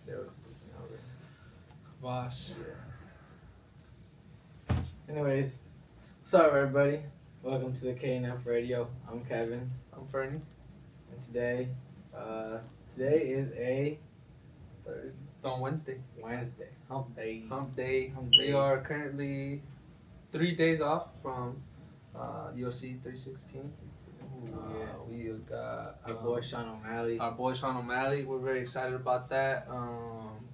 They were speaking over. Boss. Yeah. Anyways, what's up, everybody? Welcome to the KNF Radio. I'm Kevin. I'm Fernie. And today is a Thursday. On Wednesday. Hump day. Hump day. Hump day. We are currently 3 days off from UFC 316. Yeah. We got Our boy Sean O'Malley. We're very excited about that.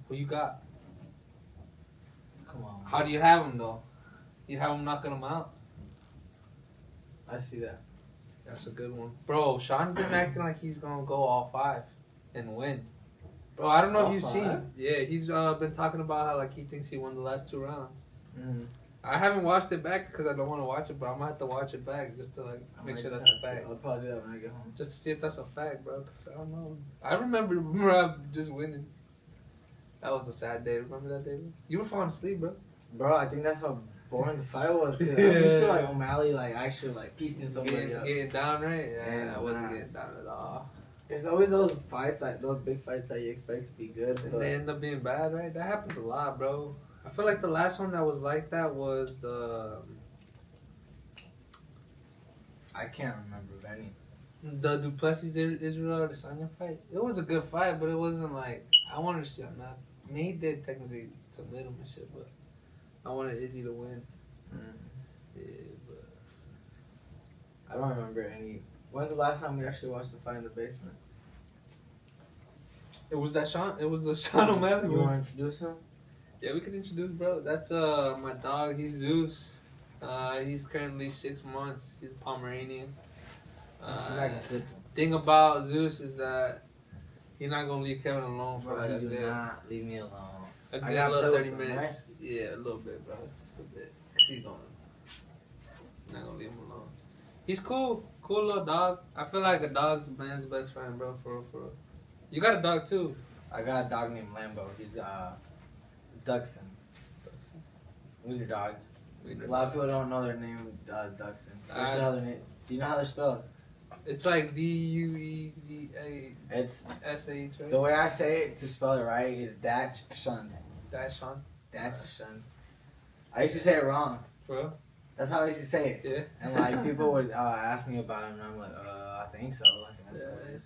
Who you got? Come on. How do you have him though? You have him knocking him out? I see that. That's a good one. Bro, Sean's been acting like he's gonna go all 5 and win. Bro, I don't know All if you've 5? seen. Yeah, he's been talking about how like he thinks he won the last 2 rounds. Mm-hmm. I haven't watched it back because I don't want to watch it, but I'm gonna have to watch it back just to like make sure that's a fact. I'll probably do that when I get home. Just to see if that's a fact, bro. Cause I don't know. I remember Murad just winning. That was a sad day. Remember that day? Bro? You were falling asleep, bro. Bro, I think that's how boring the fight was. Cause I'm used to like O'Malley like actually like piecing somebody up. Getting down, right? Yeah, And, I wasn't getting down at all. It's always those fights, like those big fights that you expect to be good, And but they end up being bad, right? That happens a lot, bro. I feel like the last one that was like that was the I can't remember of any. Duplessis Israel Adesanya fight. It was a good fight, but it wasn't like I wanted to see him not. I mean, he did technically submit him and shit, but I wanted Izzy to win. Yeah, but I don't remember any. When's the last time we actually watched the fight in the basement? it was that Sean. It was the Sean O'Malley You one. want to introduce him? Yeah, we could introduce, bro. That's my dog. He's Zeus. He's currently 6 months. He's a Pomeranian. See if I can clip him. Thing about Zeus is that he's not gonna leave Kevin alone for like Bro, a you do good, not leave me alone. a I good gotta little play 30 with him, minutes. right? Yeah, a little bit, bro. Just a bit. 'Cause he's going. Not gonna leave him alone. He's cool. Cool little dog. I feel like a dog's man's best friend, bro. For real. You got a dog too. I got a dog named Lambo. He's Duxon. Wiener dog. A lot of people don't know their name, Duxon. Especially how their name. Do you know how they're spelled? It's like DUEZASH, It's right? the way I say it to spell it right is Datch Shun. Dash on. Datch Shun. I used to say it wrong. For real? That's how I used to say it. Yeah. And like people would ask me about him, and I'm like, I think so. Like, that's Yeah. what it is.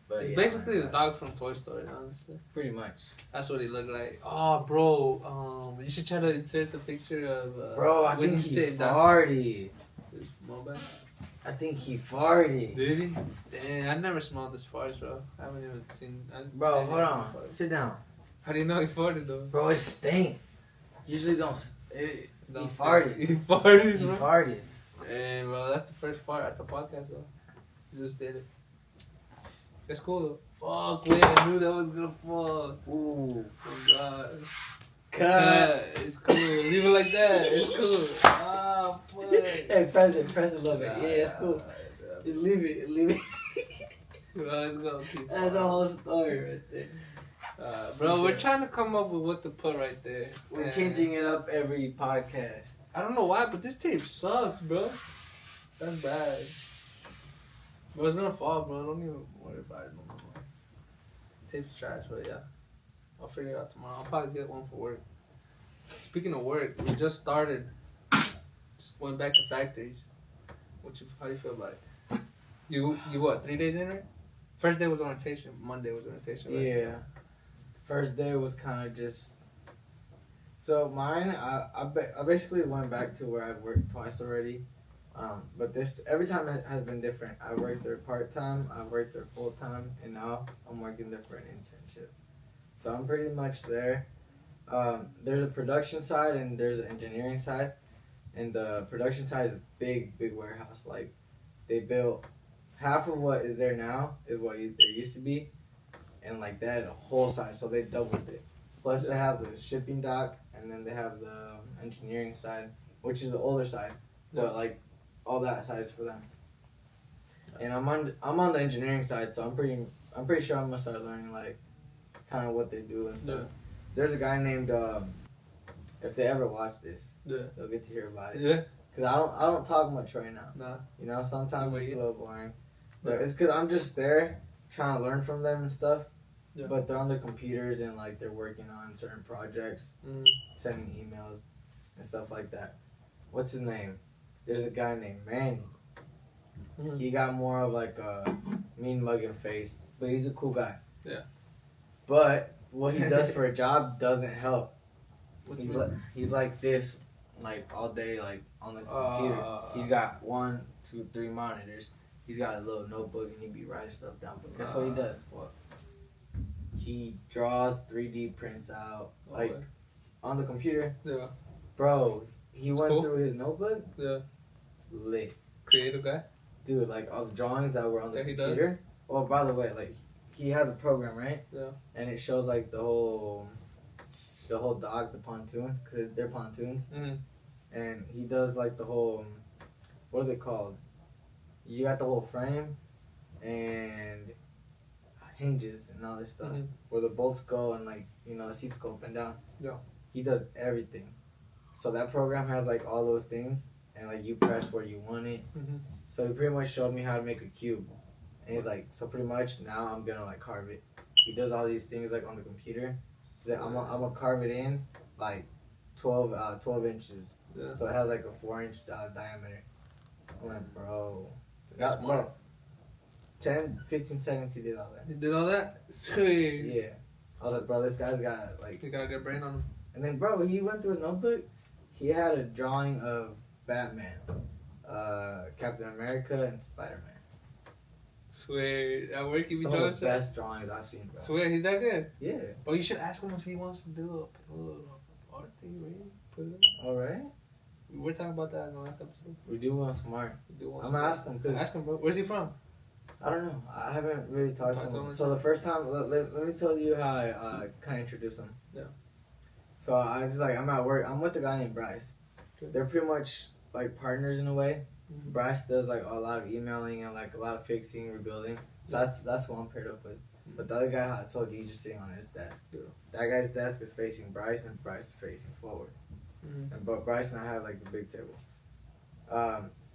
But It's yeah, basically man, the dog from Toy Story, honestly. pretty much. That's what he looked like. Oh, bro. You should try to insert the picture of. Bro, I when think you he sit down. farted. His mobile. I think he farted. Did he? Damn, I never smelled this farts, bro. I haven't even seen. Bro, hold on. Sit down. How do you know he farted though? Bro, it stink. Usually don't. He Don't farted. He farted, He bro. farted. Hey, bro, that's the first fart at the podcast though. Zeus did it. It's cool though. Fuck, wait, I knew that was gonna fall. Ooh. Oh god. Cut. It's cool. Leave it like that. It's cool. Ah, fuck. Hey, press it a little bit. Yeah, it's cool. Just leave it. Bro, let's go. Keep That's a on. whole story right there. Bro, we're trying to come up with what to put right there. We're And changing it up every podcast. I don't know why, but this tape sucks, bro. That's bad. But it's gonna fall, bro. Don't even worry about it no more. Tape's trash, but yeah. I'll figure it out tomorrow. I'll probably get one for work. Speaking of work, we just started. Just went back to factories. How do you feel about it? You what? 3 days in, right? First day was orientation. Monday was orientation, right? Yeah. First day was kind of just. So mine, I basically went back to where I've worked twice already. But every time it has been different. I worked there part time, I worked there full time, and now I'm working there for an internship. So I'm pretty much there. There's a production side and there's an engineering side. And the production side is a big warehouse. Like, they built half of what is there now is what there used to be. And like that, a whole side. So they doubled it. Plus they have the shipping dock, and then they have the engineering side, which is the older side. But like, all that side is for them. And I'm on the engineering side, so I'm pretty sure I'm gonna start learning like kind of what they do and stuff. Yeah. There's a guy named if they ever watch this, Yeah. they'll get to hear about it. Yeah. Cause I don't talk much right now. Nah. You know, sometimes it's Wait. a little boring, but it's cause I'm just there trying to learn from them and stuff. Yeah. but they're on their computers and like they're working on certain projects, Mm. sending emails and stuff like that. What's his name? There's a guy named Manny. Mhm. He got more of like a mean mugging face, but he's a cool guy. Yeah. But what he does for a job doesn't help. What He's you like this, like all day, like on his computer. He's got 1, 2, 3 monitors. He's got a little notebook and he be writing stuff down. But guess what he does? What? He draws 3D prints out, like Okay. on the computer. Yeah. Bro, he went cool. through his notebook. Yeah. Lit. Creative guy. Dude, like all the drawings that were on the That he does? computer. Oh, by the way, like he has a program, right? Yeah. And it shows like the whole dock, the pontoon, because they're pontoons. Mm. And he does like the whole, what are they called? You got the whole frame and hinges and all this stuff, Mhm. where the bolts go and like the seats go up and down. Yeah. He does everything. So that program has like all those things, and like you press where you want it. Mhm. So he pretty much showed me how to make a cube, and he's like, so pretty much now I'm gonna like carve it. He does all these things like on the computer. He's like, I'm gonna carve it in like 12 inches. Yeah. So it has like a 4-inch diameter. I'm like, bro. That's Bro. smart. 10, 15 seconds he did all that. You did all that? Sweet. Yeah. I was like, bro, this guy's got like. You got a good brain on him. And then, bro, he went through a notebook. He had a drawing of Batman, Captain America, and Spider-Man. Swear. At work, he be Some drawing of the stuff. best drawings I've seen, bro. Swear, he's that good. Yeah. But you should ask him if he wants to do a little art thing, right? Put it up. All right. We were talking about that in the last episode. We do want some art. We do want I'm some gonna art. ask him, cause Ask him, bro. Where's he from? I don't know. I haven't really talked to him. So the first time, let me tell you how I kind of introduced him. Yeah. So I just like, I'm at work. I'm with a guy named Bryce. Okay. They're pretty much like partners in a way. Mhm. Bryce does like a lot of emailing and like a lot of fixing, rebuilding. So that's what I'm paired up with. But the other guy I told you, he's just sitting on his desk. Yeah. That guy's desk is facing Bryce, and Bryce is facing forward. Mhm. But Bryce and I have like the big table.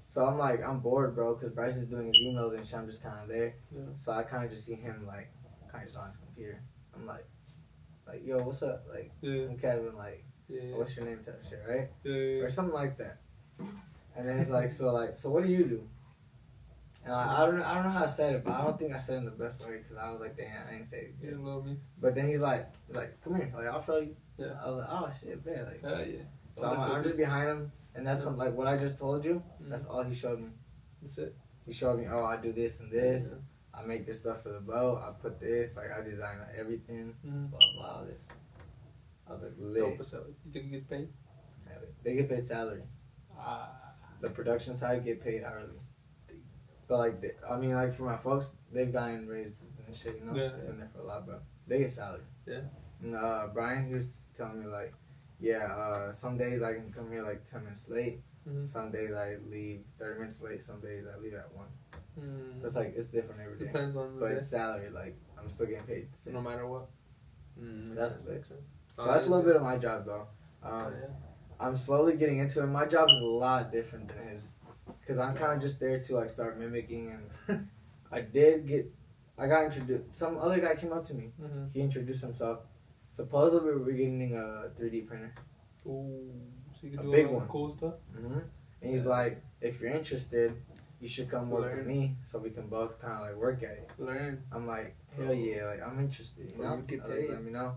So I'm like, I'm bored, bro, because Bryce is doing his emails and shit. I'm just kind of there. Yeah. So I kind of just see him like, kind of just on his computer. I'm like, yo, what's up? Like, Yeah. I'm Kevin. Like, Yeah. what's your name? Type shit, right? Yeah. Or something like that. And then it's like, so what do you do? And I don't know how I said it, but I don't think I said it in the best way because I was like, damn, I ain't say it You good. love me. But then he's like, come here, like I'll show you. Yeah. I was like, oh shit, man, like. Hell yeah. So I'm just behind him, and that's when, like what I just told you. Mhm. That's all he showed me. That's it. He showed me, oh, I do this and this. Yeah. I make this stuff for the boat. I put this, like I design everything. Mhm. Blah blah all this. I was like, Dope lit. as hell. You think he gets paid? They get paid salary. Ah. The production side get paid hourly. But like, like for my folks, they've gotten raises and shit. You know, Yeah, they've been there for a lot, but they get salary. Yeah. And Brian, he was telling me like, yeah, some days I can come here like 10 minutes late. Mhm. Some days I leave 30 minutes late. Some days I leave at 1. Mm. So it's like, it's different every day. Depends on the But day. it's salary, like, I'm still getting paid. the No same. matter what. Makes That's sense, lit. makes sense. So that's a little bit of my job, though. Oh, yeah. I'm slowly getting into it. My job is a lot different than his. Because I'm kind of just there to, like, start mimicking. And I got introduced. Some other guy came up to me. Mhm. He introduced himself. Supposedly, we're getting a 3D printer. Ooh. So you can A do big all that one. cool stuff? And he's like, if you're interested, you should come work with Learn. me so we can both kind of, like, work at it. Learn. I'm like, hell yeah, like, I'm interested, you Well, know? you get I was like, paid. let me know.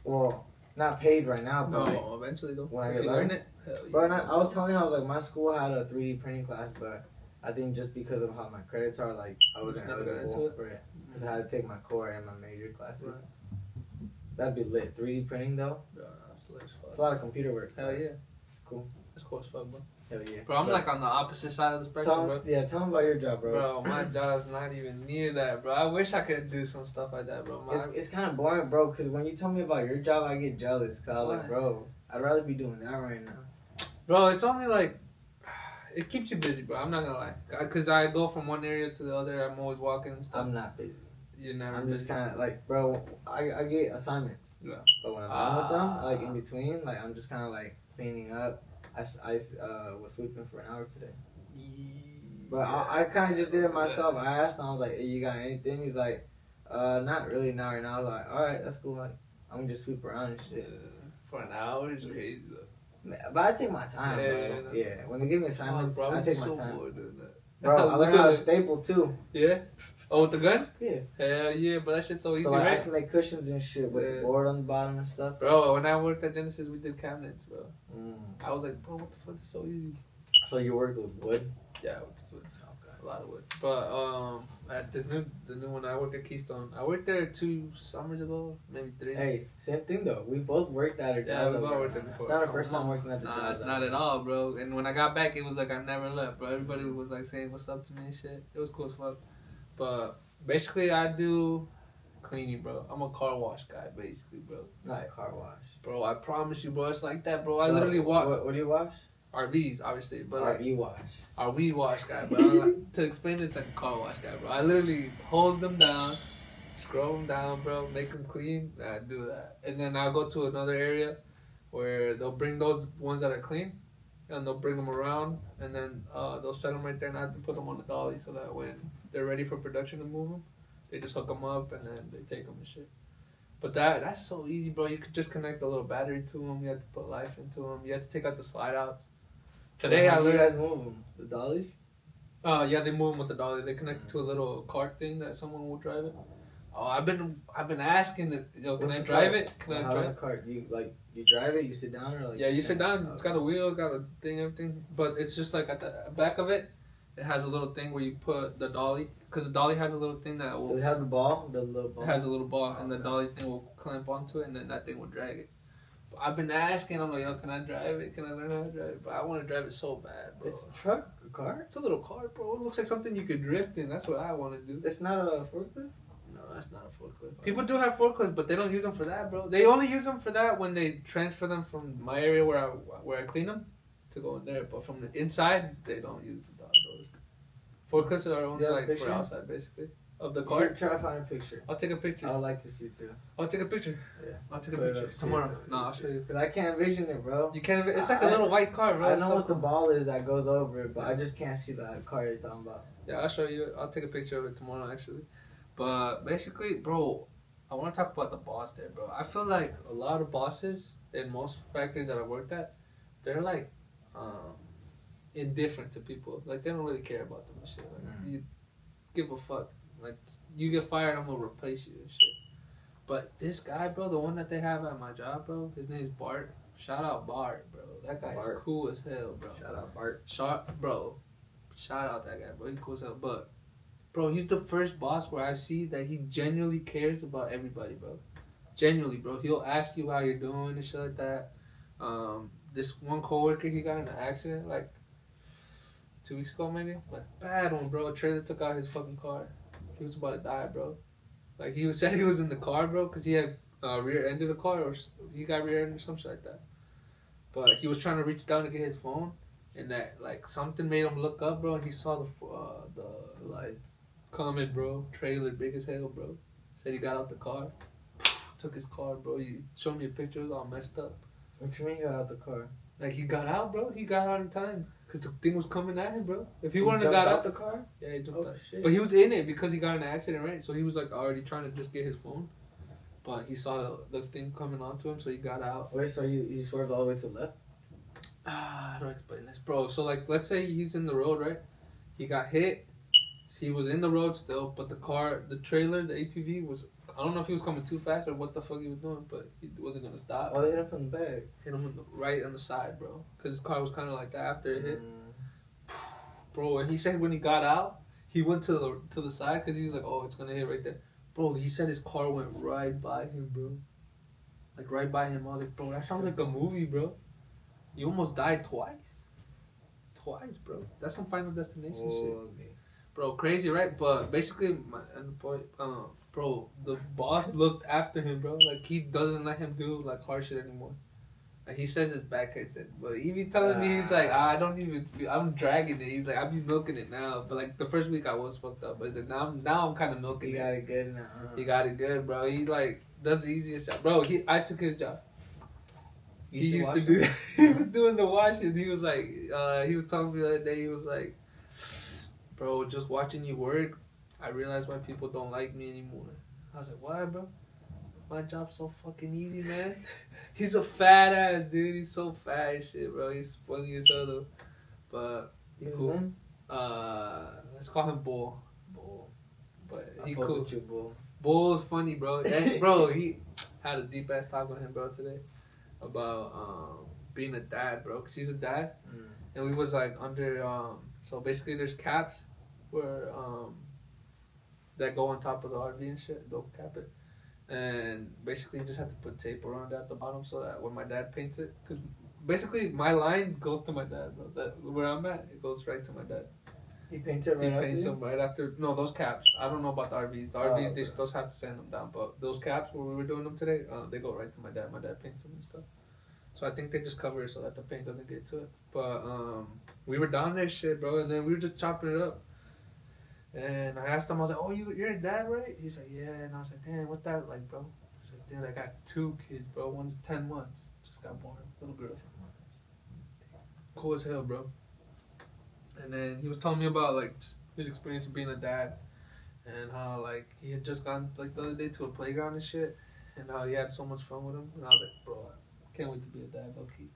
Well, not paid right now, but like, No, eventually though. when I If get you learn learned. it, hell yeah. But I was telling you, I was like, my school had a 3D printing class, but I think just because of how my credits are, like, I wasn't Just never got eligible into for it. Because I had to take my core and my major classes. Right. That'd be lit. 3D printing, though, Yeah, that's lit as it's a fuck. lot of computer work. Hell yeah. It's cool. That's cool as fuck, bro. Hell yeah. Bro, I'm But like on the opposite side of the spectrum, bro. tell me about your job, bro. Bro, my job's not even near that, bro. I wish I could do some stuff like that, bro. It's kind of boring, bro, because when you tell me about your job, I get jealous. Because I was like, Why? bro, I'd rather be doing that right now. Bro, it's only like it keeps you busy, bro. I'm not gonna lie, cause I go from one area to the other. I'm always walking and stuff. I'm not busy. You're never. I'm just busy. kind of like, bro, I get assignments. Yeah. But when I'm done with them, like in between, like I'm just kind of like cleaning up. I was sweeping for an hour today. But I kind of just did it myself. I asked him, I was like, hey, you got anything? He's like, Not really. Not right now. I was like, all right, that's cool. Like, I'm gonna just sweep around and shit. For an hour, it's crazy though. But I take my time, Yeah, bro. yeah, Yeah, when they give me assignments, bro, I I'm take my so time. bored doing that. Bro, I learned how to staple too. Yeah. Oh, with the gun? Yeah. Hell yeah, but that shit's so easy, So like, I right? can make cushions and shit with Yeah. the board on the bottom and stuff. Bro, when I worked at Genesis, we did cabinets, bro. Mm. I was like, bro, what the fuck? It's so easy. So you worked with wood? Yeah, which is wood. Okay. A lot of wood. But at the new one, I work at Keystone. I worked there 2 summers ago, maybe 3. Hey, same thing though. We both worked at a Yeah, job. we both though, worked bro. there before. It's not our first time working at the Nah, job. it's though. not at all, bro. And when I got back, it was like I never left, bro. Everybody was like saying what's up to me and shit. It was cool as fuck. But basically, I do cleaning, bro. I'm a car wash guy, basically, bro. Not a car wash. Bro, I promise you, bro. It's like that, bro. I literally wash What do you wash? RVs, obviously, but like RV wash. our weed wash guy, bro. Like, to explain it, it's like a car wash guy, bro. I literally hose them down, scrub them down, bro, make them clean. I do that, and then I'll go to another area where they'll bring those ones that are clean, and they'll bring them around, and then they'll set them right there, and I have to put them on the dolly so that when they're ready for production to move them, they just hook them up and then they take them and shit. But that's so easy, bro. You could just connect a little battery to them. You have to put life into them. You have to take out the slide outs. Today How I do you learned. guys move them? The dollies? Yeah, they move them with the dolly. They connect it to a little cart thing that someone will drive it. Oh, I've been asking that. Yo, can What's I the drive cart? it? Can I How's drive the it? cart? You drive it? You sit down or like? Yeah, you sit down. Oh, It's got a wheel, got a thing, everything. But it's just like at the back of it, it has a little thing where you put the dolly, because the dolly has a little thing that will. Does it have the ball? The little ball. It has a little ball, and the Okay. dolly thing will clamp onto it, and then that thing will drag it. But I've been asking. I'm like, yo, can I drive it? Can I learn how to drive it? But I want to drive it so bad, bro. It's a truck, a car. It's a little car, bro. It looks like something you could drift in. That's what I want to do. It's not a forklift. No, that's not a forklift. People do have forklifts, but they don't use them for that, bro. They only use them for that when they transfer them from my area where I clean them to go in there. But from the inside, they don't use those. Forklifts are only Do you have a like for picture? outside, basically, of the You car. should try to find a picture. I'll take a picture. I would like to see too. I'll take a picture. Yeah. I'll take a Put it picture up, tomorrow. see it. No, I'll show you. Cause I can't envision it, bro. You can't. It's like a little white car, bro. I It's know so what the cool. ball is that goes over it, but I just can't see that car you're talking about. Yeah, I'll show you. I'll take a picture of it tomorrow, actually. But basically, bro, I want to talk about the boss there, bro. I feel like a lot of bosses in most factories that I worked at, they're like indifferent to people. Like they don't really care about them and shit. Like you give a fuck. Like you get fired, I'm gonna replace you and shit. But this guy, bro, the one that they have at my job, bro, his name's Bart. Shout out Bart, bro. That guy's Bart. cool as hell, bro. Shout out Bart. Shout out that guy, bro. He's cool as hell. But, bro, he's the first boss where I see that he genuinely cares about everybody, bro. Genuinely, bro. He'll ask you how you're doing and shit like that. This one coworker, he got in an accident like 2 weeks ago, maybe. Like, bad one, bro. A trailer took out his fucking car. He was about to die, bro. Like, said he was in the car, bro, because he had rear-ended the car, or he got rear-ended or something like that. But he was trying to reach down to get his phone. And that, like, something made him look up, bro, and he saw the Like, comment, bro. Trailer, big as hell, bro. Said he got out the car. Took his car, bro. He showed me a picture. It was all messed up. what you mean you got out the car? Like, he got out, bro. He got out in time. Because the thing was coming at him, bro. If he You wouldn't have jumped got out out. the car? Yeah, he jumped Oh out. shit. But he was in it because he got in an accident, right? So he was, like, already trying to just get his phone. But he saw the thing coming onto him, so he got out. Wait, so he swerved all the way to the left? How do I explain this? Bro, so, like, let's say he's in the road, right? He got hit. He was in the road still, but the trailer, the ATV was, I don't know if he was coming too fast or what the fuck he was doing, but he wasn't going to stop. Oh, they hit him from the back. Hit him right on the side, bro. Because his car was kind of like that after it hit. Mm. Bro, and he said when he got out, he went to the side because he was like, oh, it's going to hit right there. Bro, he said his car went right by him, bro. Like, right by him. I was like, bro, that sounds like a movie, bro. You almost died twice. Twice, bro. That's some Final Destination shit. Okay. Bro, crazy, right? But basically, my end point, bro, the boss looked after him, bro. Like, he doesn't let him do, like, hard shit anymore. Like, he says his back hurts it. But he be telling me, he's like, I don't even feel, I'm dragging it. He's like, I be milking it now. But, like, the first week I was fucked up. But he's like, now I'm kind of milking He it. got it good now. He got it good, bro. He, like, does the easiest job. Bro, I took his job. He used to do that. He was doing the washing. He was like, he was telling me the other day, he was like, bro, just watching you work, I realize why people don't like me anymore. I was like, why, bro? My job's so fucking easy, man. He's a fat ass dude. He's so fat and shit, bro. He's funny as hell though. But he His cool. name? Let's call him Bull. Bull. But I he fuck cool. with you, Bull. Bull's funny, bro. And, bro, he had a deep ass talk with him, bro, today about being a dad, bro. Cause he's a dad, and we was like under so basically there's caps where that go on top of the RV and shit. They'll cap it, and basically you just have to put tape around it at the bottom so that when my dad paints it, cause basically my line goes to my dad, bro. That where I'm at, it goes right to my dad. He paints it right He after paints you? them right after. No, those caps. I don't know about the RVs. The Oh, RVs, they okay. still have to sand them down. But those caps, where we were doing them today, they go right to my dad. My dad paints them and stuff. So I think they just cover it so that the paint doesn't get to it. But we were down there, shit, bro, and then we were just chopping it up. And I asked him, I was like, "Oh, you're a dad, right?" He's like, "Yeah." And I was like, "Damn, what's that like, bro?" He's like, "Dude, I got 2 kids, bro. One's 10 months. Just got born, little girl. Cool as hell, bro." And then he was telling me about like just his experience of being a dad, and how like he had just gone like the other day to a playground and shit, and how he had so much fun with him. And I was like, bro, I can't wait to be a dad, low key.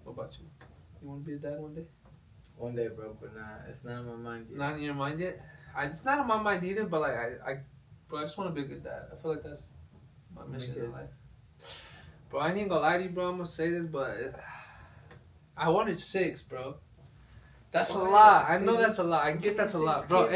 What about you? You want to be a dad one day? One day, bro, but nah, it's not in my mind yet. Not in your mind yet? It's not in my mind either, but like bro, I just want to be a good dad. I feel like that's my mission in life. Bro, I ain't gonna lie to you, bro. I'm gonna say this, but I wanted 6, bro. That's a lot. I know that's a lot. I get that's a lot, bro.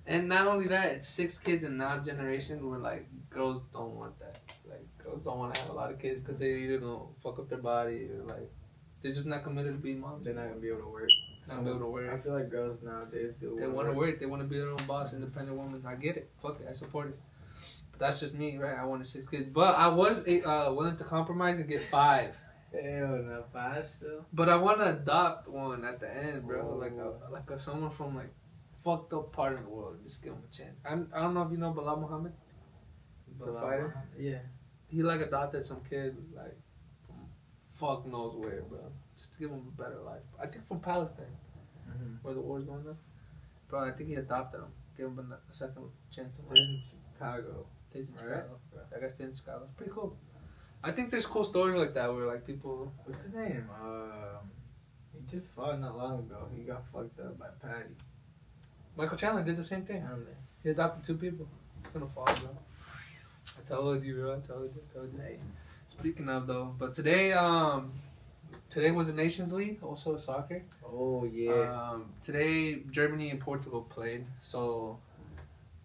And not only that, it's 6 kids in now generation where like girls don't want that. Like girls don't want to have a lot of kids because they either gonna fuck up their body or like they're just not committed to being moms. They're not gonna be able to work. Not gonna be able to work. I feel like girls nowadays do. They want to work. They want to be their own boss, independent woman. I get it. Fuck it. I support it. But that's just me, right? I wanted 6 kids, but I was willing to compromise and get 5. Hell no, 5 still. But I want to adopt one at the end, bro. Oh. Like someone from like fucked up part of the world. Just give him a chance. I don't know if you know Bilal Muhammad, the fighter. Yeah. He like adopted some kid like from fuck knows where, bro. Just to give him a better life. I think from Palestine, where the war's going on. Bro, I think he adopted him. Give him a second chance in life. Stays in Chicago. Stays in Right. Chicago. That guy stays in Chicago. It's pretty cool. I think there's cool stories like that where like people. What's his name? He just fought not long ago. He got fucked up by Patty. Michael Chandler did the same thing. Chandler. He adopted 2 people. It's gonna fall, bro. I told you, bro. I told you. Hey. Speaking of though, but today was the Nations League, also soccer. Oh yeah. Today Germany and Portugal played. So,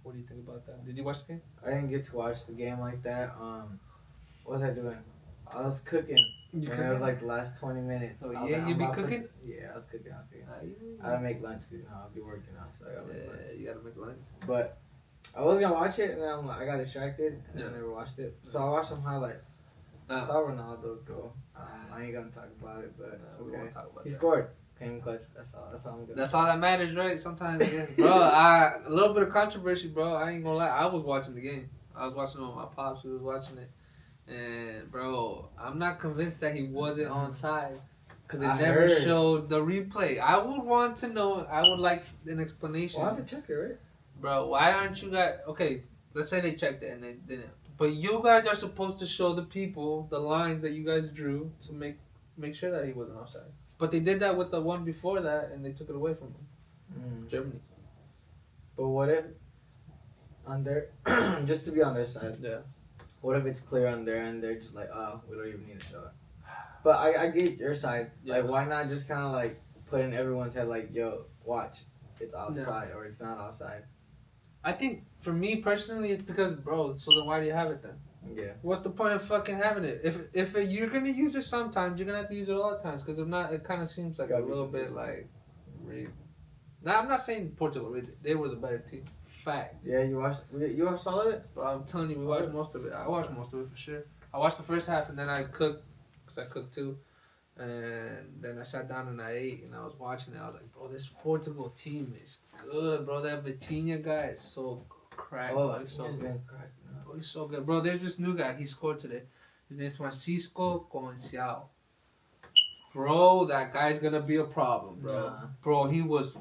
what do you think about that? Did you watch the game? I didn't get to watch the game like that. What was I doing? I was cooking. And it was like the last 20 minutes. Oh I was yeah, like, you I'm be about to- cooking? Yeah, I was cooking. I gotta make lunch because I'll be working now, so I gotta make lunch. Yeah, you gotta make lunch. But I was gonna watch it, and then I got distracted, and I Yeah. never watched it. So I watched some highlights. I Nah. saw Ronaldo's goal. I ain't gonna talk about it, but it's We okay. won't talk about He that. scored. Came clutch. That's all I'm gonna. That's all that matters, right? Sometimes, I guess. Bro, a little bit of controversy, bro. I ain't gonna lie. I was watching the game. I was watching it with my pops. We was watching it. And, bro, I'm not convinced that he wasn't onside. Because it I never heard. showed the replay. I would want to know. I would like an explanation. We'll have to check it, right? Bro, why aren't you guys... Okay, let's say they checked it and they didn't. But you guys are supposed to show the people the lines that you guys drew to make sure that he wasn't offside. But they did that with the one before that, and they took it away from him. Germany. But what if on their just to be on their side? Yeah. What if it's clear on their end? They're just like, oh, we don't even need to show it. But I get your side. Yeah. Like, why not just kind of like put in everyone's head, like, yo, watch, it's offside or it's not offside. I think, for me personally, it's because, bro, so then why do you have it then? Yeah. What's the point of fucking having it? If you're going to use it sometimes, you're going to have to use it all the times. Because if not, it kind of seems like a Gotta be little bit consistent. like... Now, I'm not saying Portugal, they were the better team. Facts. Yeah, you watched all of it? But I'm telling you, we watched most of it. I watched most of it for sure. I watched the first half and then I cooked, because I cooked too. And then I sat down and I ate and I was watching it. I was like, bro, this Portugal team is good, bro. That Vitinha guy is so cracked. Oh, bro. He's so good. been cracked. Bro, he's so good. Bro, there's this new guy. He scored today. His name's Francisco Conciao. Bro, that guy's going to be a problem, bro. Nah. Bro, he was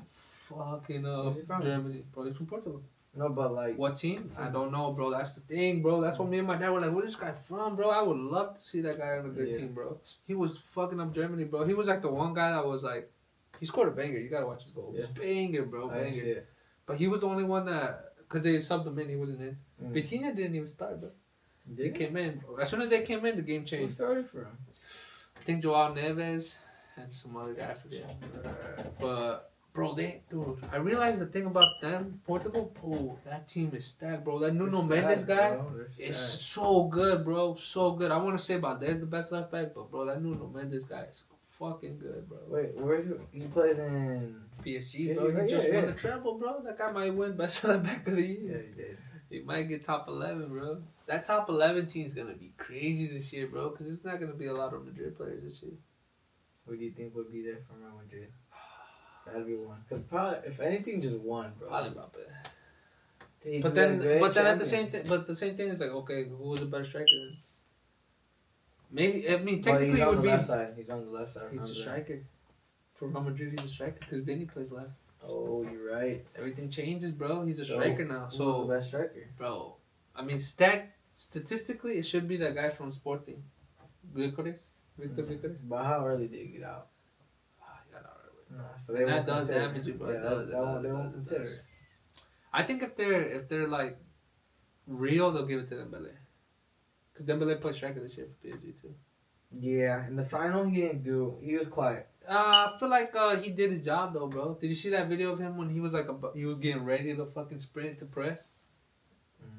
fucking up Where's he from? Germany. Bro, he's from Portugal. No, but like What team? I don't know, bro. That's the thing, bro. That's what me and my dad were like, where's this guy from, bro? I would love to see that guy on a good team, bro. He was fucking up Germany, bro. He was like the one guy that was like, he scored a banger. You gotta watch his goal. Yeah. Banger, bro. I didn't see Banger. it. But he was the only one that, because they subbed him in, he wasn't in. Mm. Vitinha didn't even start, bro. He Did came in. As soon as they came in, the game Who changed. started for him? I think Joao Neves and some other guy, I forget. But, bro, I realized the thing about them, Portugal, that team is stacked, bro. That Nuno Mendes guy is so good, bro. So good. I want to say Valdez the best left back, but, bro, that Nuno Mendes guy is fucking good, bro. Wait, where he plays in PSG, bro. He just won the treble, bro. That guy might win best left back of the year. Yeah, he did. He might get top 11, bro. That top 11 team's going to be crazy this year, bro, because it's not going to be a lot of Madrid players this year. Who do you think would be there from Real Madrid? That'd be one. Because probably, if anything, just one, bro. Probably Mbappe. He'd But be a then great at the champion. same thing, the same thing is like, okay, who was a better striker then? Maybe, I mean, But technically he's it on would the be. left side. He's on the left side. He's a remember that. striker. For Real Madrid, he's a striker because Vinny plays left. Oh, you're right. Everything changes, bro. He's a So, striker now. Who's So, the best striker? bro, I mean, statistically, it should be that guy from Sporting, Victor Gyökeres. But how early did he get out? He got out right away. Nah, so And that won't does consider damage him. you, bro. Yeah, It does, they won't it consider does. it. I think if they're like real, they'll give it to Dembele. Because Dembele played striker this year for PSG too. Yeah, in the final, he was quiet. I feel like he did his job though, bro. Did you see that video of him when he was like he was getting ready to fucking sprint to press?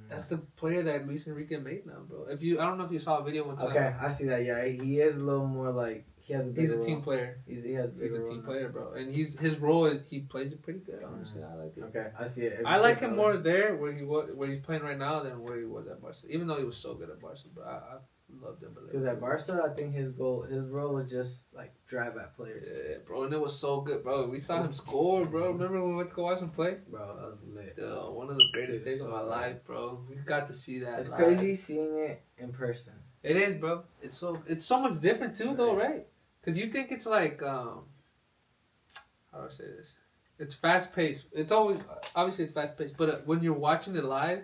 That's the player that Luis Enrique made now, bro. I don't know if you saw a video one time. Okay, I see that. Yeah, he is a little more like he has a bigger He's a role. team player. He has a He's bigger a role team now. player, bro. And his role, he plays it pretty good. Honestly, I like it. Okay, I see it. I like him more there where he's playing right now than where he was at Barca. Even though he was so good at Barca, but I love Dembele. Because at Barca, I think his role was just like drive at players. Yeah, bro, and it was so good, bro. We saw him score, bro. Remember when we went to go watch him play? Bro, that was lit. Dude, one of the greatest Dude, days of so my good. life, bro. We got to see that. It's live. crazy seeing it in person. It is, bro. It's so much different too, though, right? Because you think it's like how do I say this? It's fast paced. It's always obviously it's fast paced, but when you're watching it live,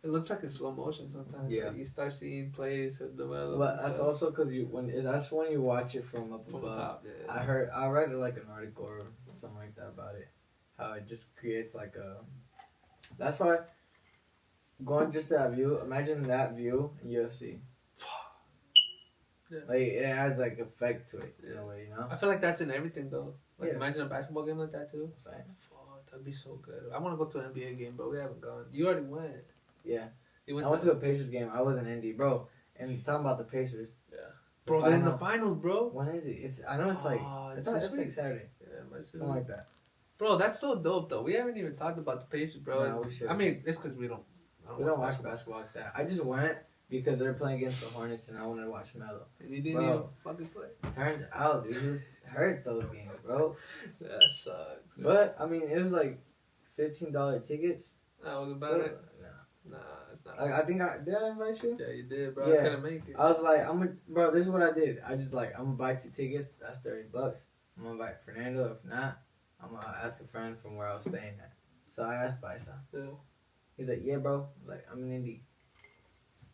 it looks like in slow motion sometimes. Yeah. Like you start seeing plays develop. But and that's stuff also because that's when you watch it from up from the above. top. Yeah. I read like an article or something like that about it. How it just creates like a. That's why. Going just that view. Imagine that view in UFC. Yeah. Like it adds like effect to it in a way, you know. I feel like that's in everything though. Like Yeah. imagine a basketball game like that too. Same. Oh, that'd be so good. I want to go to an NBA game, but we haven't gone. You already went. Yeah. You I went to a Pacers game. I was in Indy, bro. And talking about the Pacers. Yeah. the Bro, they're in the final- finals, bro. When is it? I know it's like Oh, it's this like week. Saturday, Yeah, my something like that. Bro, that's so dope though. We haven't even talked about the Pacers, bro. No, we should. I mean, it's because we don't watch basketball like that. I just went because they're playing against the Hornets, and I wanted to watch Melo. And you didn't Bro. even fucking play. Turns out, dude, he was hurt those games, bro. That sucks. But I mean, it was like $15 tickets. That was about So, it. nah. Nah, it's not. I think did I invite you? Yeah, you did, bro. Yeah. I couldn't make it. I was like, bro. This is what I did. I just like, I'm gonna buy 2 tickets. That's $30. I'm gonna invite Fernando. If not, I'm gonna ask a friend from where I was staying at. So I asked Baisa. Yeah. He's like, yeah, bro. I was like, I'm in Indy.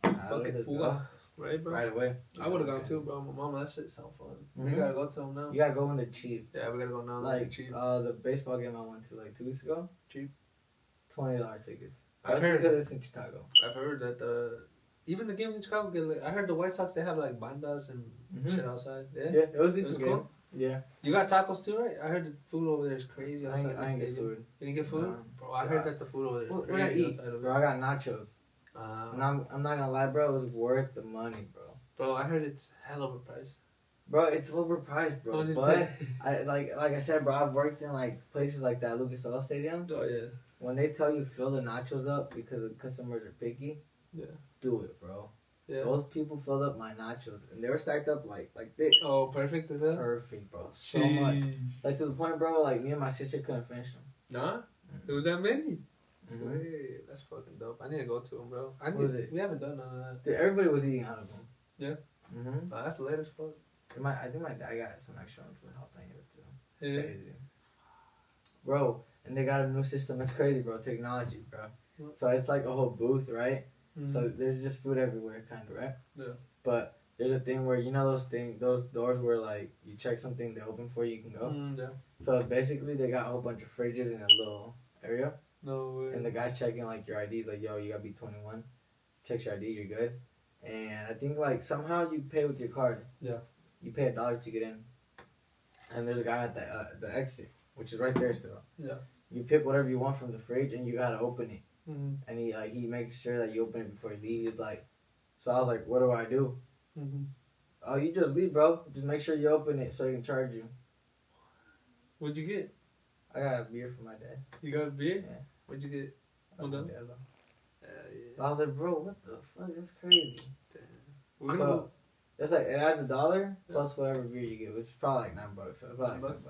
Fucking Let's Fuga. go. Right, bro? Right away. I would have gone too, bro. My mama, that shit sound fun. We Mhm. gotta go to them now. You gotta go when they're cheap. Yeah, we gotta go now. Like cheap. the baseball game I went to like 2 weeks ago. Cheap. $20 tickets. I've That's heard. because it's in Chicago. I've heard that even the games in Chicago get lit. I heard the White Sox they have like bandas and Mhm. shit outside. Yeah. Yeah, it was It decent was game. cool. Yeah, You got tacos too, right? I heard the food over there is crazy I outside ain't, the I ain't get stadium. food. You didn't get food, No. bro. I heard that the food over there is What did I crazy eat? outside of Bro, I got nachos. And it. I'm not gonna lie, bro. It was worth the money, bro. Bro, I heard it's hell overpriced. Bro, it's overpriced, bro. What was it But pay? I like I said, bro. I've worked in like places like that, Lucas Oil Stadium. Oh yeah. When they tell you fill the nachos up because the customers are picky, Yeah. do it, bro. Yeah. Those people filled up my nachos and they were stacked up like this. Oh, perfect is that? Perfect, bro. So much. Like to the point, bro. Like me and my sister couldn't finish them. Nah. It was that many. Mhm. Wait, that's fucking dope. I need to go to them, bro. What was it? We haven't done none of that. Dude, everybody was eating out of them. Yeah. Mhm. Oh, that's lit as fuck. I think my dad got some extra ones from helping it too. Yeah. Crazy. Bro, and they got a new system. It's crazy, bro. Technology, bro. So it's like a whole booth, right? Mm. So there's just food everywhere, kind of, right? Yeah. But there's a thing where those doors where like you check something, they open for you, you can go. Yeah. So basically, they got a whole bunch of fridges in a little area, No way. and the guy's checking like your IDs, like yo, you gotta be 21. Checks your ID, you're good. And I think like somehow you pay with your card. Yeah. You pay $1 to get in, and there's a guy at the exit, which is right there still. Yeah. You pick whatever you want from the fridge, and you gotta open it. Mm-hmm. And he makes sure that you open it before you leave. He's like, so I was like, what do I do? Mm-hmm. Oh, you just leave, bro. Just make sure you open it so he can charge you. What'd you get? I got a beer for my dad. You got a beer? Yeah. What'd you get? Like Modelo? Modelo. Yeah. I was like, bro, what the fuck? That's crazy. Damn. We're gonna So go. that's like it adds $1 plus whatever beer you get, which is probably like $9. So it's probably like $10.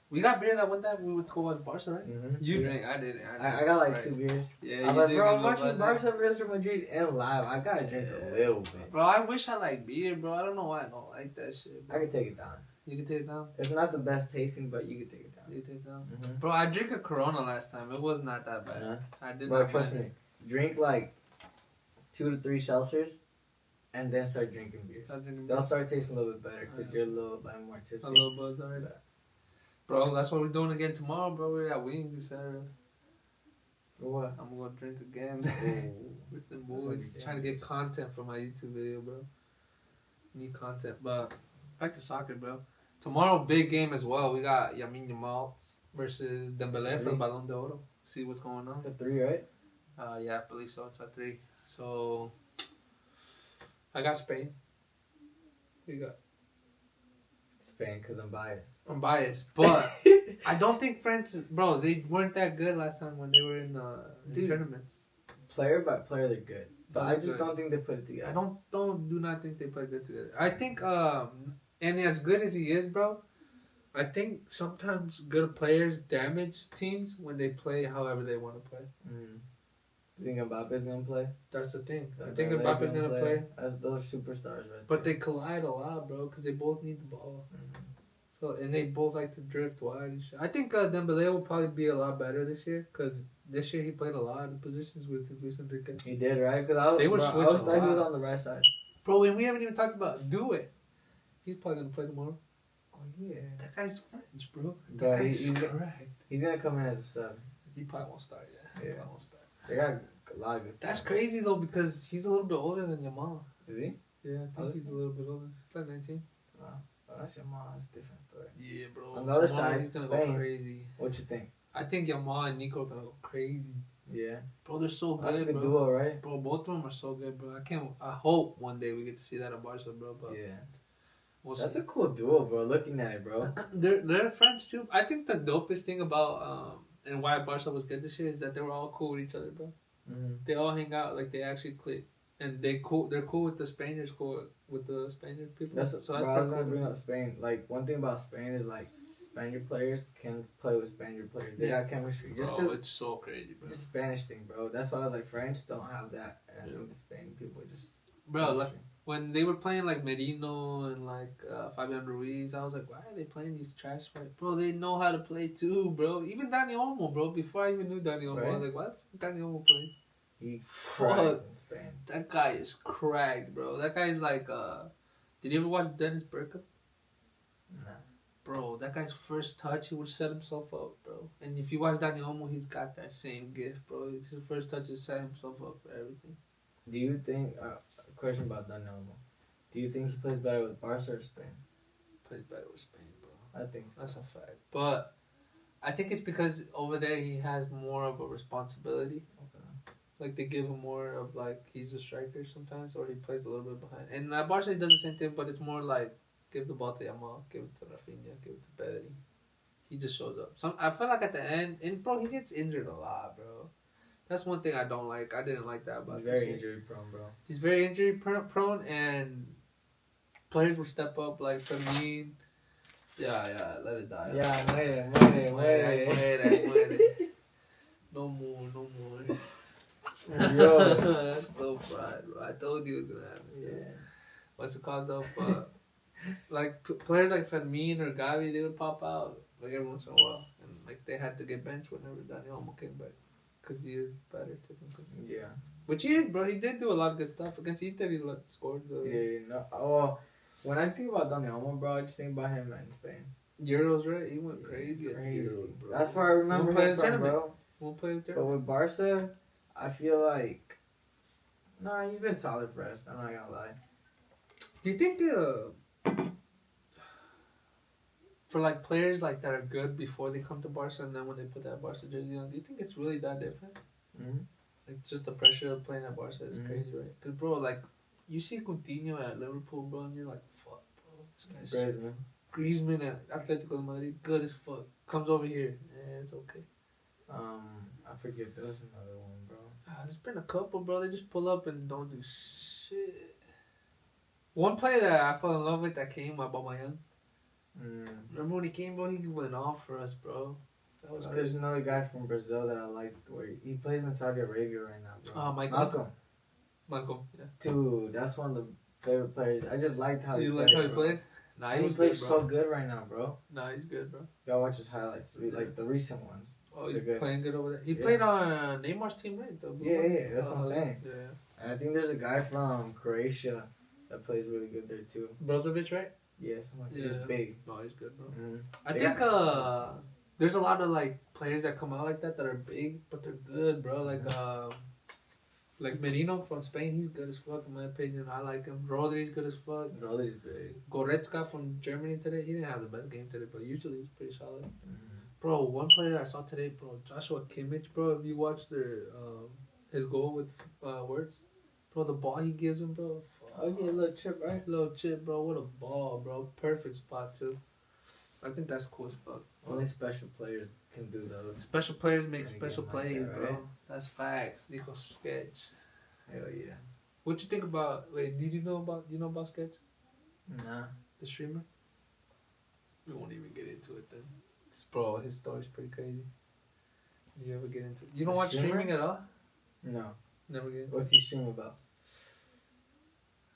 We got beer that one time we went to watch Barca, right? Mm-hmm. You drank, I didn't. I got like Right. 2 beers. Yeah, I you was like, did bro, get I'm a watching little Barca versus Madrid and live. I gotta drink a little bit. Bro, I wish I liked beer, bro. I don't know why I don't like that shit, bro. I can take it down. You can take it down? It's not the best tasting, but you can take it down. You can take it down? Mm-hmm. Bro, I drank a Corona last time. It was not that bad. I did Bro, not trust mind me. Drink like 2 to 3 seltzers, and then start drinking beer. Start drinking They'll beer. start tasting a little bit better because you're a little like more tipsy. A little buzz already. Bro, that's what we're doing again tomorrow, bro. We're at Wings, you said. For what? I'm gonna drink again Ooh. with the That's boys. what we Trying to do. get content for my YouTube video, bro. Need content. But back to soccer, bro. Tomorrow, big game as well. We got Yamin Yamal versus Dembele for Sorry. Ballon d'Oro. See what's going on. The 3, right? Yeah, I believe so. It's at 3. So, I got Spain. Who you got? Spain, because I'm biased. I'm biased, but I don't think France is... Bro, they weren't that good last time when they were in Dude. tournaments. Player by player, they're good. But I They're just good. don't think they put it together. I do not think they play good together. I think and as good as he is, bro, I think sometimes good players damage teams when they play however they want to play. Mm. You think Mbappe's gonna play? That's the thing. I Dembele's think Mbappe's gonna play, Those are superstars, right? but they collide a lot, bro, because they both need the ball. Mhm. So and they both like to drift wide and shit. I think Dembele will probably be a lot better this year because this year he played a lot of positions with Luis Enrique. He did, right? Because They were I switching was a thought he was lot. on the right side. Bro, and we haven't even talked about Do It. He's probably gonna play tomorrow. Oh yeah. That guy's French, bro. That But guy's he's correct. gonna come in as a sub. He probably won't start, yeah. He Yeah. probably won't start. They got a lot of good. That's subs. crazy though because he's a little bit older than Yamal. Is he? Yeah, I Oh, think is he's a little bit older. He's like 19. Oh, that's your mom. That's a different story. Yeah, bro. On the other Tomorrow side, he's gonna Spain. go crazy. What you think? I think Yamal and Nico are gonna go crazy. Yeah. Bro, they're so good, That's a good bro. duo, right? Bro, both of them are so good, bro. I hope one day we get to see that at Barca, bro. But Yeah. we'll That's see. a cool duo, bro. Looking at it, bro. They're friends too. I think the dopest thing about and why Barca was good this year is that they were all cool with each other, bro. Mm-hmm. They all hang out like they actually click, and they're cool with the Spaniards, cool with the Spaniard people. That's so bro, I was pretty gonna cool. bring up Spain. Like one thing about Spain is like Spaniard players can play with Spaniard players. They got chemistry. Just Bro, because it's so crazy, bro. it's a Spanish thing, bro. That's why I was like French don't have that, and I think the Spain people just Bro, like when they were playing like Merino and like Fabian Ruiz, I was like, why are they playing these trash players? Bro, they know how to play too, bro. Even Dani Olmo, bro. Before I even knew Dani Olmo, I Right. was like, why the fuck Dani Olmo playing? he Fuck. cracked in Spain. That guy is cracked, bro. That guy's like, did you ever watch Dennis Bergkamp? Nah. Bro, that guy's first touch, he would set himself up, bro. And if you watch Dani Olmo, he's got that same gift, bro. His first touch is set himself up for everything. Do you think a question about Dani Olmo? Do you think he plays better with Barca or Spain? Plays better with Spain, bro. I think so. That's a fact. But I think it's because over there he has more of a responsibility. Okay. Like they give him more of like he's a striker sometimes, or he plays a little bit behind. And at Barca he does the same thing, but it's more like give the ball to Yamal, give it to Rafinha, give it to Pedri. He just shows up. I feel like at the end, and bro, he gets injured a lot, bro. That's one thing I don't like. I didn't like that about He's this very year. injury prone, bro. He's very injury prone, and players will step up like Fermin. Yeah, let it die. Yeah, muere. Muere. No more. Yo. That's so fried, bro. I told you it was gonna happen. Yeah. What's it called though? Like players like Fermin or Gavi, they would pop out like every once in a while, and like they had to get benched whenever Dani Olmo came back. because he is better technically. Yeah. Which he is, bro. He did do a lot of good stuff against Inter. He scored the Yeah. No. Oh, when I think about Dani Olmo, bro, I just think about him in Spain. Euros, right? He went crazy at the Crazy. Euros, bro. That's where I remember Won't play him the from, tournament. bro. Won't play the But tournament. with Barca, I feel like, nah, he's been solid for us. I'm not gonna lie. Do you think for like players like that are good before they come to Barca and then when they put that Barca jersey on, do you think it's really that different? Mm-hmm. Like just the pressure of playing at Barca is Mhm. crazy, right? Cause bro, like you see Coutinho at Liverpool, bro, and you're like, fuck, bro, this guy's Griezmann. Griezmann at Atletico de Madrid, good as fuck. Comes over here, it's okay. I forget. There was another one, bro. There's been a couple, bro. They just pull up and don't do shit. One player that I fell in love with that came, Aubameyang. Remember when he came, bro? He went off for us, bro. That was There's crazy. another guy from Brazil that I like. Where he plays in Saudi Arabia right now, bro. Malcolm. Malcolm, yeah. Dude, that's one of the favorite players. I just liked how he You played. like how he bro. played? Nah, He was plays good, bro. so good right now, bro. Nah, he's good, bro. Gotta watch his highlights, like the recent ones. Oh, he's They're good. playing good over there. He Yeah. played on Neymar's team, right? The blue Yeah, one? yeah, that's what I'm saying. Yeah. And I think there's a guy from Croatia that plays really good there too. Brozovic, right? Yeah, something like that. Yeah. He's big. No, he's good, bro. Mm. I They think got- there's a lot of like players that come out like that are big, but they're good, bro. Like Merino from Spain, he's good as fuck in my opinion. I like him. Rodri's good as fuck. Rodri's big. Goretzka from Germany today, he didn't have the best game today, but usually he's pretty solid. Mm-hmm. Bro, one player I saw today, bro, Joshua Kimmich, bro. If you watch their his goal with words, bro, the ball he gives him, bro. Oh yeah, little chip, right? Little chip, bro. What a ball, bro. Perfect spot too. I think that's cool as fuck. Only special players can do those. Special players make Gotta special get 'em like plays, that, bro. right? That's facts. Nico Sketch. Hell yeah. What you think about? Wait, do you know about Sketch, Nah. the streamer? We won't even get into it then. Bro, his story's pretty crazy. You ever get into it? You don't The watch streamer? streaming at all? No. Never get into it. What's he stream about?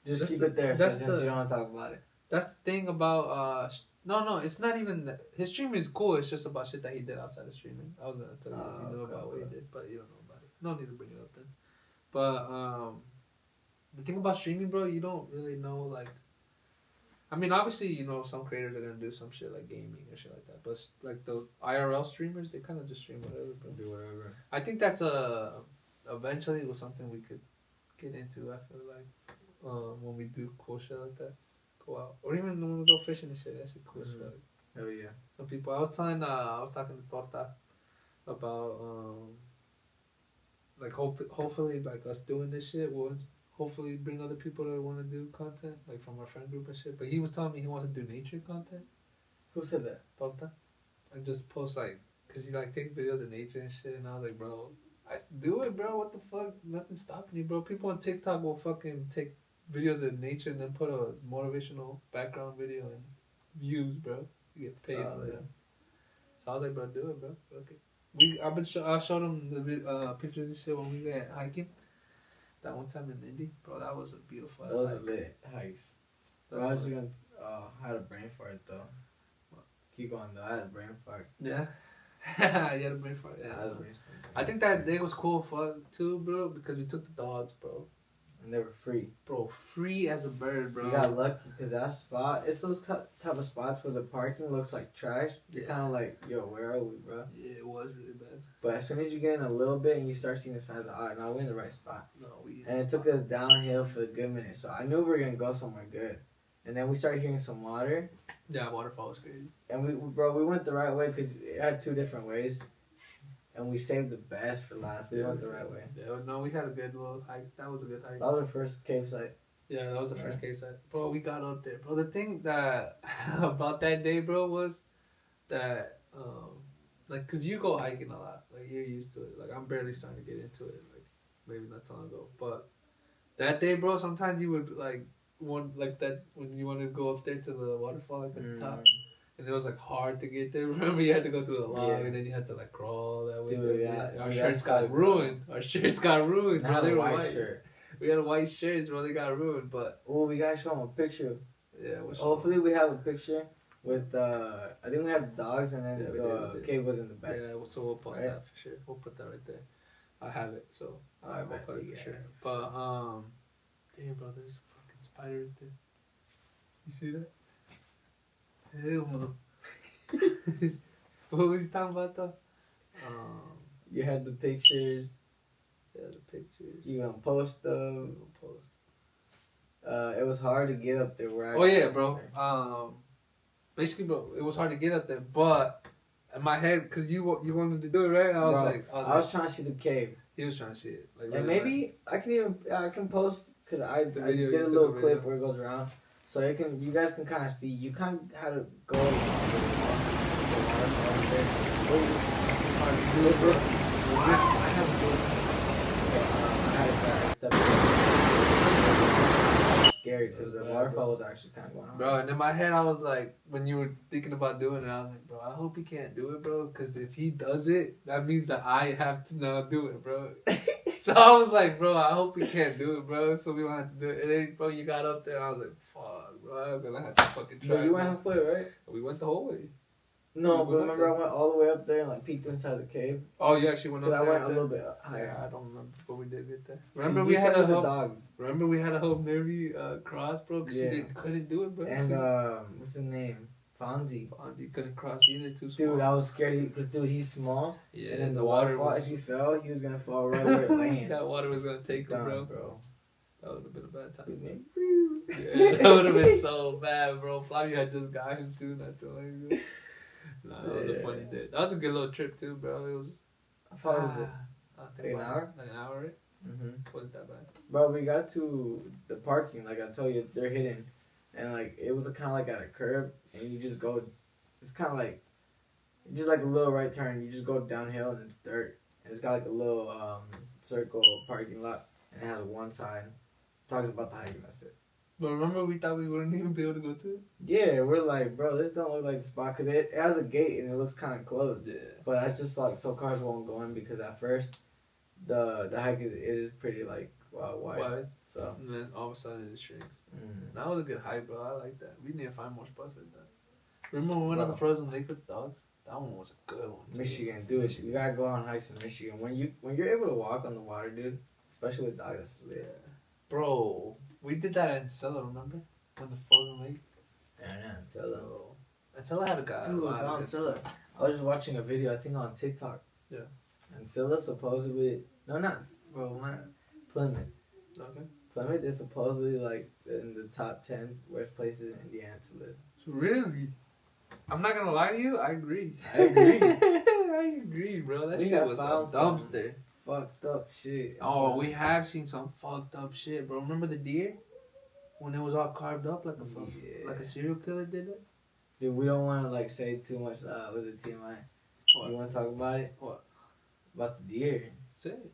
Just That's keep the- it there that's since the- you don't want to talk about it. That's the thing about no, it's not even that. His streaming is cool. It's just about shit that he did outside of streaming. I was gonna tell you if you knew okay, about what he okay. did, but you don't know about it. No need to bring it up then. But the thing about streaming, bro, you don't really know like. I mean, obviously, you know, some creators are gonna do some shit like gaming or shit like that. But like the IRL streamers, they kind of just stream whatever, bro. Do whatever. I think that's eventually was something we could get into. I feel like when we do cool shit like that, go out or even when we go fishing and shit. That shit cool as Mhm. fuck. Hell yeah. Some people. I was talking to Torta about like hopefully like us doing this shit will hopefully bring other people that want to do content like from our friend group and shit. But he was telling me he wants to do nature content. Who said that? Torta, and just post like, cause he like takes videos of nature and shit. And I was like, bro, I do it, bro. What the fuck? Nothing's stopping you, bro. People on TikTok will fucking take videos of nature and then put a motivational background video and views, bro. You get paid for Solid. them. So I was like, bro, do it, bro. Okay. I showed him the pictures and shit when we went hiking. That one time in Indy, bro, that was a beautiful. Those are hike. lit hikes. That Bro, I was was- just gonna. I had a brain fart though. Keep going though. I had a brain fart. Yeah. You had a brain fart. I Yeah. had a brain fart. I think that day was cool fun too, bro, because we took the dogs, bro. And they were free. Bro, free as a bird, bro. We got lucky because that spot. It's those type of spots where the parking looks like trash. You're Yeah. kind of like, yo, where are we, bro? Yeah, it was really bad. But as soon as you get in a little bit and you start seeing the signs, alright, now we're in the right spot. No, we. And it took us downhill for a good minute, so I knew we were gonna go somewhere good. And then we started hearing some water, Yeah, waterfall was crazy. and we went the right way because it had two different ways, and we saved the best for last. We went the right way. Yeah, no, we had a good little hike. That was a good hike. That was our first cave site. Yeah, that was the first case site. Bro, we got up there. Bro, the thing that about that day, bro, was that like, cause you go hiking a lot. Like, you're used to it. Like, I'm barely starting to get into it. Like, maybe not so long ago. But that day, bro, sometimes you would like want like that when you wanted to go up there to the waterfall like at the top. And it was like hard to get there. Remember, you had to go through the log, Yeah. and then you had to like crawl that way. Dude, yeah. Our Dude, shirts that got sucked, bro. ruined. Our shirts got ruined, Now bro. They a were white white. shirt. We had white shirts, bro. They got ruined, but Oh, we gotta show them a picture. yeah. What's Hopefully, we have a picture with. I think we have the dogs, and then Yeah, we the did. cave was in the back. Yeah, so we'll post Right. that for sure. We'll put that right there. I have it, so I I'll bet put it you for get sure. it. But damn, bro, there's a fucking spider right there. You see that? Hell no. What was he talking about though? You had the pictures. Yeah, the pictures. You gonna post them. Post. It was hard to get up there. Where I Oh yeah, bro. Basically, bro, it was hard to get up there, but in my head, cause you wanted to do it, right? I was Bro, like, I was trying to see the cave. he was trying to see it. Like, And really maybe I can post because I video, did you a took little a clip video. where it goes around, so you guys can kind of see. You kind of had to go along the waterfall there. It's hard to do it, bro. I have boots, so I had to step. Scary because the Bad, waterfall bro. was actually kind of going on. Bro, and in my head, I was like, when you were thinking about doing it, I was like, bro, I hope he can't do it, bro, because if he does it, that means that I have to now do it, bro. So I was like, bro, I hope he can't do it, bro, so we don't have to do it. And then, bro, you got up there, and I was like, fuck, bro, I'm gonna have to fucking try. But you it, went man. halfway, right? We went the whole way. No, We but went remember up I went all the way up there and like peeked inside the cave. Oh, you actually went up Cause I there? went a after? little bit Yeah, higher. I don't remember, but we did get there. And Remember you we had started a with the hope. dogs. Remember we had a hope Nervy cross, bro, because Yeah. she couldn't do it, bro. And what's his name? Fonzie. Fonzie couldn't cross either, too small. Dude, I was scared because dude, he's small. Yeah, And then the the water waterfall, was. if he fell, he was gonna fall right where it lands. That water was gonna take him, Dumb, bro. That would have been a bad time. Dude, man. Yeah, that would have been so bad, bro. Flavio had just got him too, not too long ago. Nah, that was a funny day. That was a good little trip too, bro. It was. How far was it? I think Like an about- hour? Like an hour, right? Mm-hmm. Wasn't that bad. Bro, we got to the parking, like I told you, they're hidden. And like, it was kind of like at a curb, and you just go, it's kind of like, just like a little right turn. You just go downhill, and it's dirt. And it's got like a little circle parking lot, and it has one sign. Talks about the hike, and that's it. But remember, we thought we wouldn't even be able to go to it? Yeah, we're like, bro, this don't look like the spot, because it has a gate, and it looks kind of closed. Yeah. But that's just like, so cars won't go in, because at first, the hike is pretty like wide. Why? So, And then all of a sudden it shrinks. mm. That was a good hike, bro. I like that. We need to find more spots like that. Remember when we went on the Bro. frozen lake with the dogs? That one was a good one. too. Michigan, do it. You gotta go on hikes in Michigan. When you're able to walk on the water, dude, especially with dogs, that's Yeah. lit. Bro, we did that in Sella, remember? On the frozen lake. Yeah, Ancilla. Bro. And Sella had a guy. Dude, about Ancilla. I was just watching a video, I think on TikTok. Yeah. Ancilla supposedly, no, not, bro, Plymouth. Okay. Plymouth is supposedly like in the top 10 worst places in Indiana to live. So really? I'm not gonna lie to you, I agree. I agree. I agree, bro. That We shit got was a found some dumpster. Fucked up shit. Oh, we have seen some fucked up shit, bro. Remember the deer? When it was all carved up like Yeah. like a serial killer did it? Dude, we don't want to like say too much with the TMI. What? You want to talk about it? What? About the deer. Say it.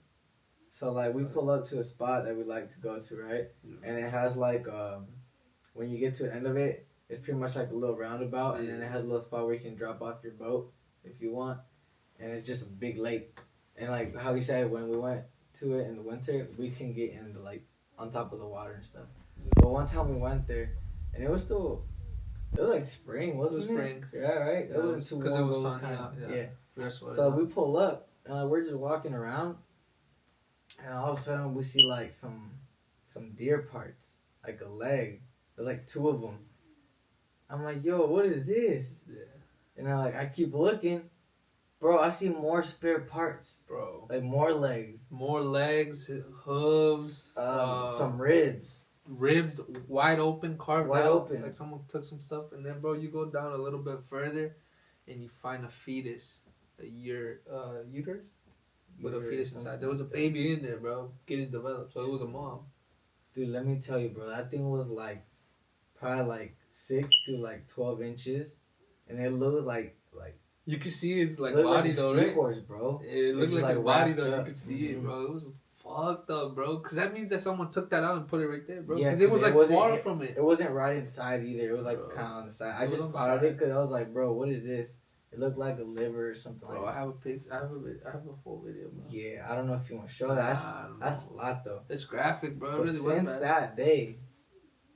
So like we pull up to a spot that we like to go to, right? Yeah. And it has like when you get to the end of it, it's pretty much like a little roundabout, and then it has a little spot where you can drop off your boat if you want, and it's just a big lake. And like how you said, when we went to it in the winter, we can get in the like on top of the water and stuff. But one time we went there, and it was like spring, wasn't it? spring. Yeah, right. Yeah, it wasn't too warm. because it was but sunny kinda- out, yeah. yeah. We were sweating So out. we pull up, and we're just walking around, and all of a sudden we see like some deer parts, like a leg. There's like two of them. I'm like, yo, what is this? Yeah. And I keep looking, bro. I see more spare parts, Bro. like more legs, More legs, hooves, some ribs. ribs wide open, carved Wide out. open. Like someone took some stuff, and then bro, you go down a little bit further, and you find a fetus, a uterus with a fetus inside. There was a baby in there, bro, getting developed. So it was a mom. Dude, let me tell you, bro. That thing was like probably like 6 to like 12 inches, and it looked like You could see his like looked body like a though, right? seahorse, bro. It looked just, like his like, body wrapped though. You up. could see it, Mhm. bro. It was fucked up, bro. Cause that means that someone took that out and put it right there, bro. Yeah, Cause it 'cause was it like wasn't- far from it. It wasn't right inside either. It was like Bro. kind of on the side. I It was just on the spotted side. it because I was like, bro, what is this? It looked like a liver or something Bro, I like that. have a pic. I have a full video, bro. Yeah, I don't know if you want to show that. I don't That's know. a lot though. It's graphic, bro. It But really was since bad. that day,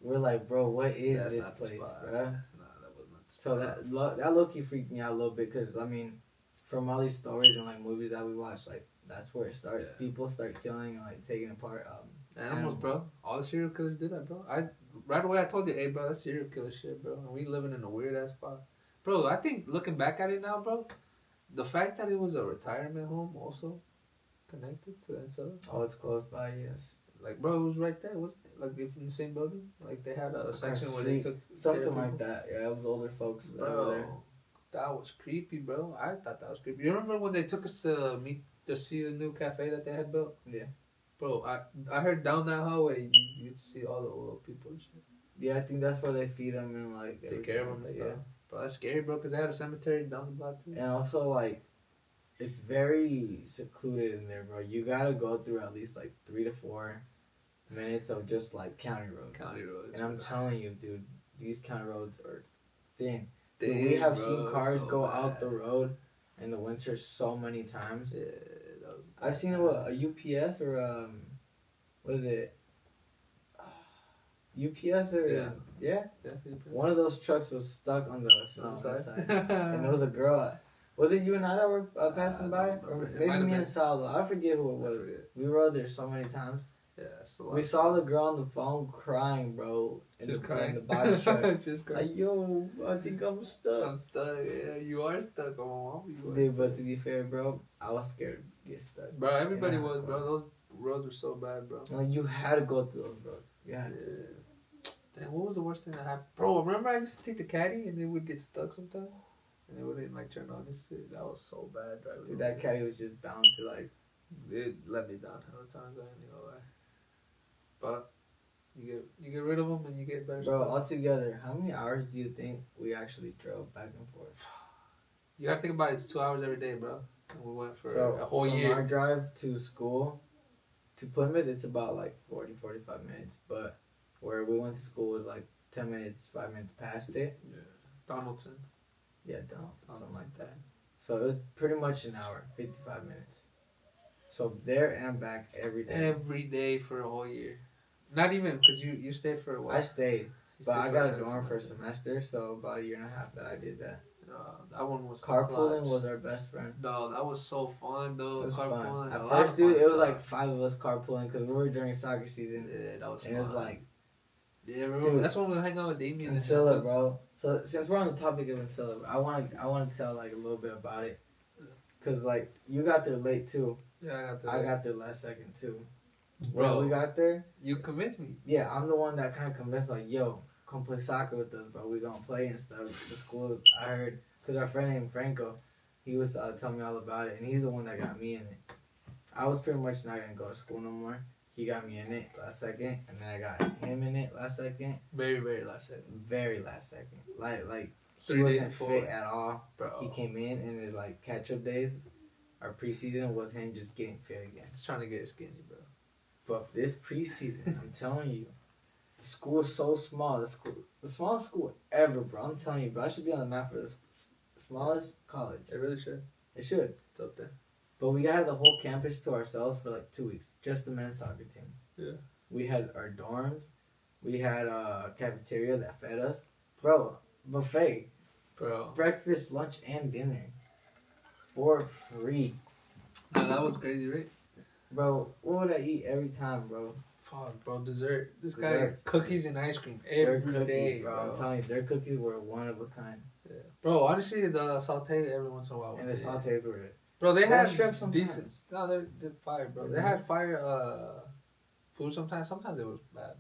we're like, bro, what is That's this not the place, spot. bro? Nah, that was not the So spot. that low key freaked me out a little bit because I mean, from all these stories and like movies that we watched, like That's where it starts. Yeah. People start killing and like taking apart Animals, bro. All the serial killers did that, bro. Right away I told you, hey, bro, that's serial killer shit, bro. And we living in a weird ass spot, bro. I think looking back at it now, bro, the fact that it was a retirement home also connected to Encella. Oh, it's close by, yes. Like, bro, it was right there. Was like they from the same building? Like they had a section where they took care of something like people? that. Yeah, it was older folks that were Bro, there. that was creepy, bro. I thought that was creepy. You remember when they took us to see the new cafe that they had built? Yeah. Bro, I heard down that hallway you get to see all the old people and shit. Yeah, I think that's where they feed them and like Take care of them and everything stuff. like Bro, that's scary, bro, because they had a cemetery down the block too. that. And also like, it's very secluded in there, bro. You gotta go through at least like 3 to 4 minutes of just like county roads. County roads. And I'm bro. telling you, dude, these county roads are thin. Dude, Damn, we have bro, seen cars so go bad. out the road in the winter so many times. Yeah, that was I've seen a UPS or what is it? UPS or Yeah. yeah. Yeah, One of those trucks was stuck on the snow On the on the side. side. And there was a girl. Was it you and I that were passing by? I don't Or remember. It maybe might have me and been. Salvo. I forget who it I was. forget. We rode there so many times. Yeah, so We saw the girl on the phone crying, bro, in just the crying. box truck. Just crying. Like, yo, I think I'm stuck. I'm stuck. Yeah, you are stuck on my mom. You are Dude, but stuck. to be fair, bro, I was scared to get stuck. Bro, everybody Yeah, was, bro. Those roads were so bad, bro. Like, you had to go through those roads. You had to. Damn, what was the worst thing that happened? Bro, remember I used to take the caddy and it would get stuck sometimes? And it wouldn't like turn on this shit. That was so bad driving. Dude, that caddy was just bound to like. It let me down hella times, I ain't gonna lie. But you get rid of them and you get better Bro, stuff. altogether, how many hours do you think we actually drove back and forth? You gotta think about it, it's 2 hours every day, bro. And we went for So, a whole from year. our drive to school to Plymouth, it's about like 40, 45 minutes. But where we went to school was like 10 minutes, 5 minutes past it. Donaldson. Yeah, something like that. So it was pretty much an hour, 55 minutes. So there and back every day. Every day for a whole year. Not even, because you stayed for a while. I stayed, You but stayed I for got a second dorm for a semester, so about a year and a half that I did that. That one was Carpooling clutch. was our best friend. No, that was so fun though. It was Carpooling. fun. At a lot first, of dude, fun it was stuff. like 5 of us carpooling because we were during soccer season. Yeah, that was And fun. it was like, Yeah, bro. Dude, That's when we hang out with Damien. and Ancilla, stuff. bro. So since we're on the topic of Ancilla, I want to tell like a little bit about it, cause like you got there late too. Yeah, I got there last second too. Bro. When we got there, You convinced me. yeah, I'm the one that kind of convinced like, yo, come play soccer with us, bro. We gonna play and stuff. The school, I heard, cause our friend named Franco, he was telling me all about it, and he's the one that got me in it. I was pretty much not gonna go to school no more. He got me in it last second, and then I got him in it last second. Very, very last second. Very last second. Like he 3 days wasn't before. fit at all. Bro. He came in and his like catch up days, our preseason was him just getting fit again. Just trying to get skinny, bro. But this preseason, I'm telling you, the school is so small. The smallest school ever, bro. I'm telling you, bro. I should be on the map for this smallest college. It really should. It should. It's up there. But we had the whole campus to ourselves for like 2 weeks, just the men's soccer team. Yeah. We had our dorms. We had a cafeteria that fed us, bro. Buffet, Bro. breakfast, lunch, and dinner, for free. Man, that was crazy, right? Bro, what would I eat every time, bro? Fuck, bro. Dessert. This Desserts. guy, cookies and ice cream Their every cookies, day, bro. I'm telling you, their cookies were one of a kind. Yeah. Bro, honestly, the sauteed every once in a while. And the sautés were Bro, they Well, had shrimp sometimes. decent. No, they're fire, bro. They Mhm. had fire food sometimes. Sometimes it was bad,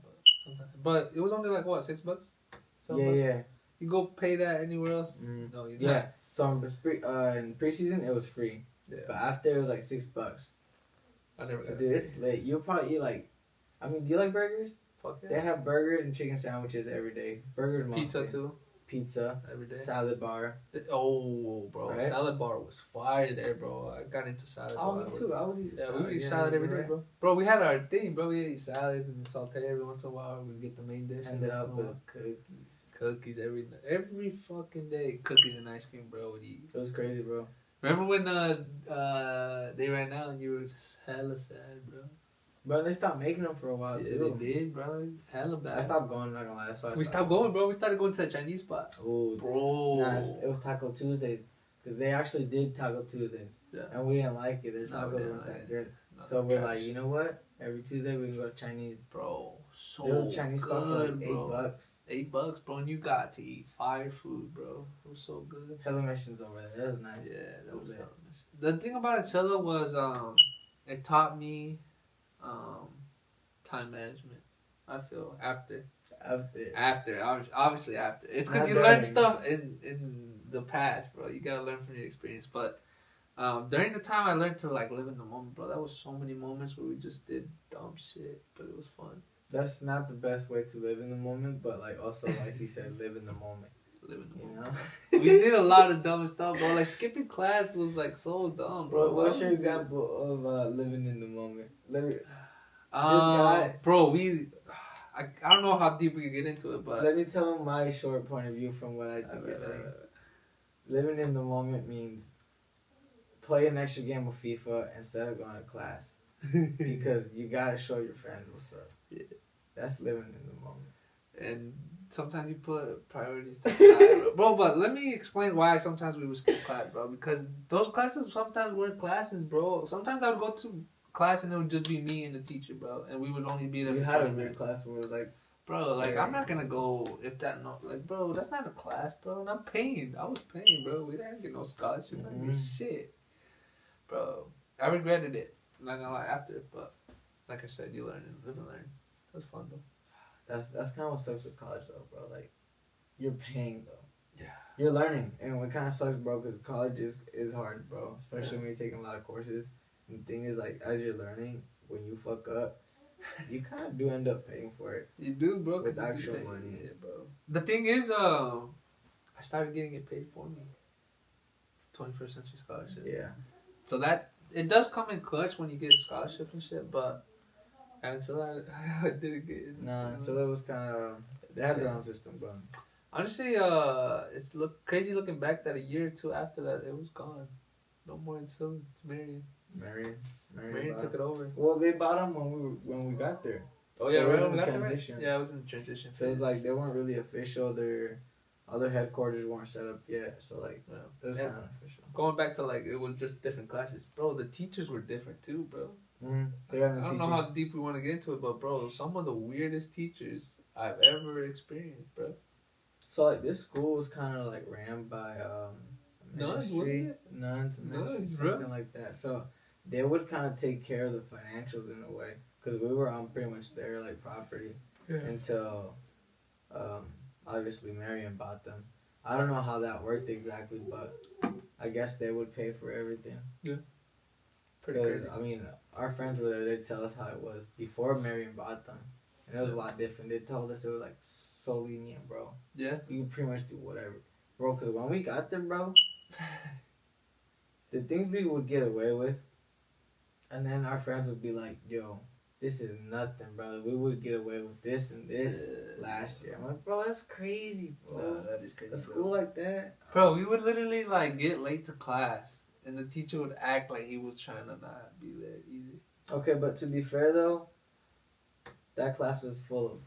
but it was only like what, $6? $7? yeah. You go pay that anywhere else? Mhm. No, you Yeah. So in preseason it was free, Yeah. but after it was like $6. I never got Dude, it. it's late. You'll probably eat like, I mean, do you like burgers? Fuck yeah. They have burgers and chicken sandwiches every day. Burgers, Pizza mostly. too Pizza, every day. salad bar. Oh, bro, Right? salad bar was fire there, bro. I got into salad. Oh, while I me worked too. there. I would eat Yeah, salad. we eat salad every you're day, right. bro. Bro, we had our thing, bro. We ate salads and saute every once in a while. We get the main dish. Ended once up in a with while. cookies. Cookies every fucking day. Cookies and ice cream, bro. Would eat. It was crazy, bro. Remember when they ran out and you were just hella sad, bro? But they stopped making them for a while Yeah, too. they did, bro. Hella bad. I stopped going. Not gonna lie. That's why We stopped going, bro. We started going to the Chinese spot, Oh, bro. nah, it was Taco Tuesdays. because they actually did Taco Tuesdays, Yeah. and we didn't like it. Their No, we tacos didn't weren't like that it. good. No, So we're trash. like, you know what? Every Tuesday we can go to Chinese. Bro, so There was a Chinese spot for like good, $8. bro. $8, bro, and you got to eat fire food, bro. It was so good. Hella missions over there. That was nice. Yeah, that was Yeah. nice. The thing about Attila was it taught me time management. I feel after obviously after it's because Not you learn during. stuff in the past, bro. You gotta learn from your experience. But during the time I learned to like live in the moment, bro. That was so many moments where we just did dumb shit, but it was fun. That's not the best way to live in the moment, but like also like he said, live in the moment. Live in the You moment. know. We did a lot of dumb stuff, bro. Like skipping class was like so dumb, bro. What's Why your would we do example of living in the moment? Bro, I don't know how deep we can get into it, but Let me tell my short point of view from what I think is like. Living in the moment means play an extra game of FIFA instead of going to class because you gotta show your friends what's up. Yeah. That's living in the moment. And sometimes you put priorities to the side, bro. But let me explain why sometimes we would skip class, bro. Because those classes sometimes weren't classes, bro. Sometimes I would go to class and it would just be me and the teacher, bro. And we would only be there We for had a 20 weird minutes. class where it was like, Bro, like, I'm not gonna go if that, no, like, bro, that's not a class, bro. And I'm paying. I was paying, bro. We didn't get no scholarship. I didn't get shit. Bro, I regretted it. I'm not gonna lie after, but like I said, you learn and live and learn. It was fun, though. that's kind of what sucks with college though, bro. Like, you're paying though. Yeah. You're learning, and what kind of sucks, bro, because college is hard, bro. Especially when you're taking a lot of courses. And the thing is, like, as you're learning, when you fuck up, you kind of do end up paying for it. You do, bro. With 'cause you do actual pay. money. Yeah, bro. The thing is, I started getting it paid for me. 21st Century Scholarship. Yeah. So that, it does come in clutch when you get a scholarship and shit, but until I didn't get it. Nah, so that was kind of they had their own system, bro. Honestly, it's crazy looking back that a year or two after that, it was gone. No more until it's Marion. Marion took it over. Well, they bought them when we got there. Oh yeah, It was right in when we the got there, right? transition. Yeah, it was in the transition. So it's phase. like they weren't really official. Their other headquarters weren't set up yet. So like Yeah. it was Yeah. kind of official. Going back to like it was just different classes, bro. The teachers were different too, bro. They I got the don't know teachers. how deep we want to get into it, but bro, some of the weirdest teachers I've ever experienced, bro. So like this school was kind of like ran by Nuns, ministry, wasn't it? nuns, ministry, Nuns, something bro. like that. So they would kind of take care of the financials in a way because we were on pretty much their like property until obviously Marion bought them. I don't know how that worked exactly, but I guess they would pay for everything. Pretty Because crazy. I mean, our friends were there. They'd tell us how it was before Marion bought them, and it was a lot different. They told us it was like so lenient, bro. Yeah. You could pretty much do whatever, bro. Because when we got there, bro, the things we would get away with, and then our friends would be like, "Yo, this is nothing, brother. We would get away with this and this last year." I'm like, bro, that's crazy, bro. No, that is crazy. A bro. school like that, Bro, we would literally like get late to class, and the teacher would act like he was trying to not be there either. okay. But to be fair though, that class was full of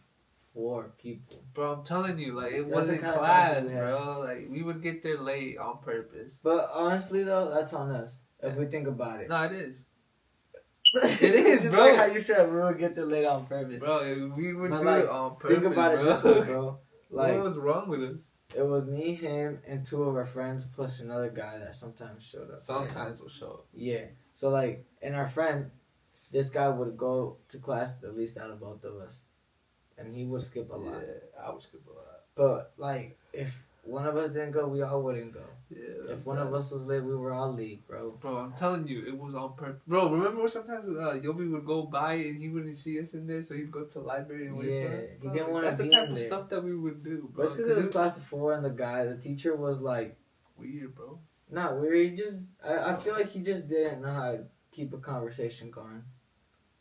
4 people. Bro, I'm telling you, like it That's the wasn't kind of class, classes we had. bro. Like we would get there late on purpose. But honestly though, that's on us if we think about it. No, it is. It is, Just bro. Like how you said we would get there late on purpose. Bro, we would But, do like, it on purpose, Think about bro. it this way, bro. Like what was wrong with us? it was me, him, and 2 of our friends plus another guy that sometimes showed up. Sometimes we'll show up. Yeah. So like, and our friend, this guy would go to class the least out of both of us, and he would skip a lot. Yeah, I would skip a lot. But like, if one of us didn't go, we all wouldn't go. Yeah. If one of us was late, we were all late, bro. Bro, I'm telling you, it was on purpose. Bro, remember when sometimes Yobi would go by and he wouldn't see us in there, so he'd go to the library and wait for us? Yeah, he Bro, didn't wanna That's the be type in of there. stuff that we would do, But bro. it's because it was class of 4, and the teacher was like, weird, bro. not weird. He just, I feel like he just didn't know how to keep a conversation going.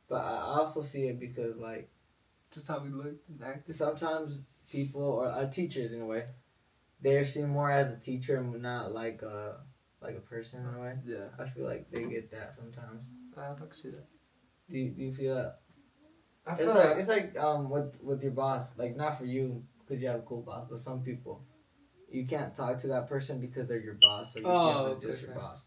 But I also see it because like Just how we looked and acted. sometimes people or teachers in a way, they're seen more as a teacher and not like a person in a way. Yeah. I feel like they get that sometimes. I can see that. Do you feel that? I It's feel like like it's like with your boss. Like not for you because you have a cool boss, but some people you can't talk to that person because they're your boss, so you see Oh, them as just okay. your boss.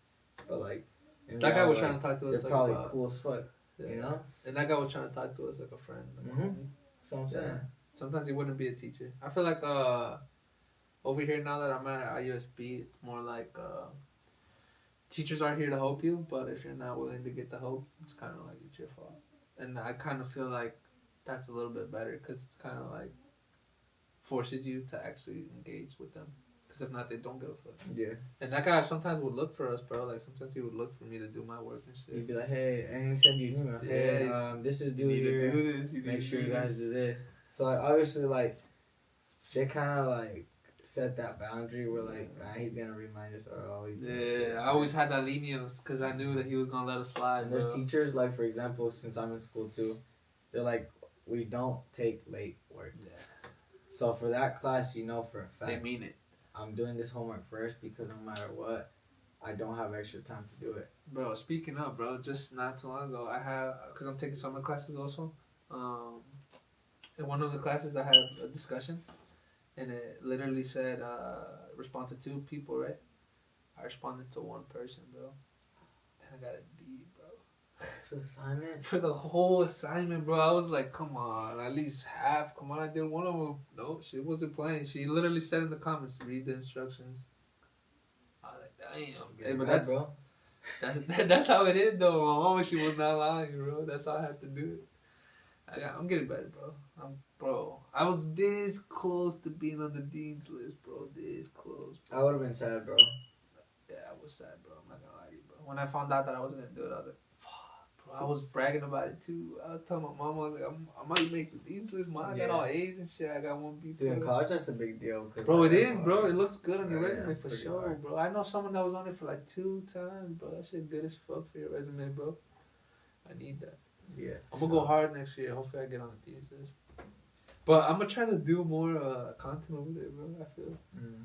But like, in That guy was reality, trying to talk to they're us like probably about, cool as fuck. yeah. You know, And that guy was trying to talk to us like a friend, like a Mhm. homie. that's what I'm saying. Yeah. Sometimes he wouldn't be a teacher. I feel like over here now that I'm at IUSB, it's more like teachers are here to help you, but if you're not willing to get the help, it's kind of like it's your fault. And I kind of feel like that's a little bit better because it's kind of like forces you to actually engage with them. Because if not, they don't give a fuck. Yeah. And that guy sometimes would look for us, bro. Like sometimes he would look for me to do my work and shit. You'd be like, hey, and he send you an email. Hey, Yes. this is You due need to here. do this. You Make need sure to you do guys this. do this. So like, obviously, like, they kind of like set that boundary where like he's gonna remind us or always. Yeah, I always had that lenience because I knew that he was gonna let us slide. And there's Bro. teachers, like, for example, since I'm in school too, they're like, we don't take late work. Yeah. So for that class, you know for a They fact, mean it, I'm doing this homework first because no matter what, I don't have extra time to do it. bro. Speaking of, bro, just not too long ago, I had because I'm taking summer classes also. In one of the classes, I had a discussion, and it literally said respond to 2 people, right? I responded to 1 person, bro, and I got a D, bro. For the assignment? For the whole assignment, bro. I was like, come on, at least half. Come on, I did one of them. No, she wasn't playing. She literally said in the comments, read the instructions. I was like, damn. Hey, but Right, bro. that's how it is, though. My mama, she was not lying, bro. That's how I had to do it. I'm getting better, bro. I was this close to being on the dean's list, bro. This close, bro. I would have been sad, bro. Yeah, I was sad, bro. I'm not gonna lie to you, bro. When I found out that I wasn't gonna do it, I was like, fuck, bro. I was bragging about it too. I was telling my mama, I was like, I might make the dean's list. Mom, I got all A's and shit. I got 1 B. Dude, in college, that's a big deal. Bro, it that's is, bro. hard. It looks good on your Yeah, resume it's for pretty sure, hard. bro. I know someone that was on it for like 2 times, bro. That shit good as fuck for your resume, bro. I need that. Yeah. I'm gonna go hard next year. Hopefully, I get on the dean's list. But I'm gonna try to do more content over there, bro. I feel. Mm.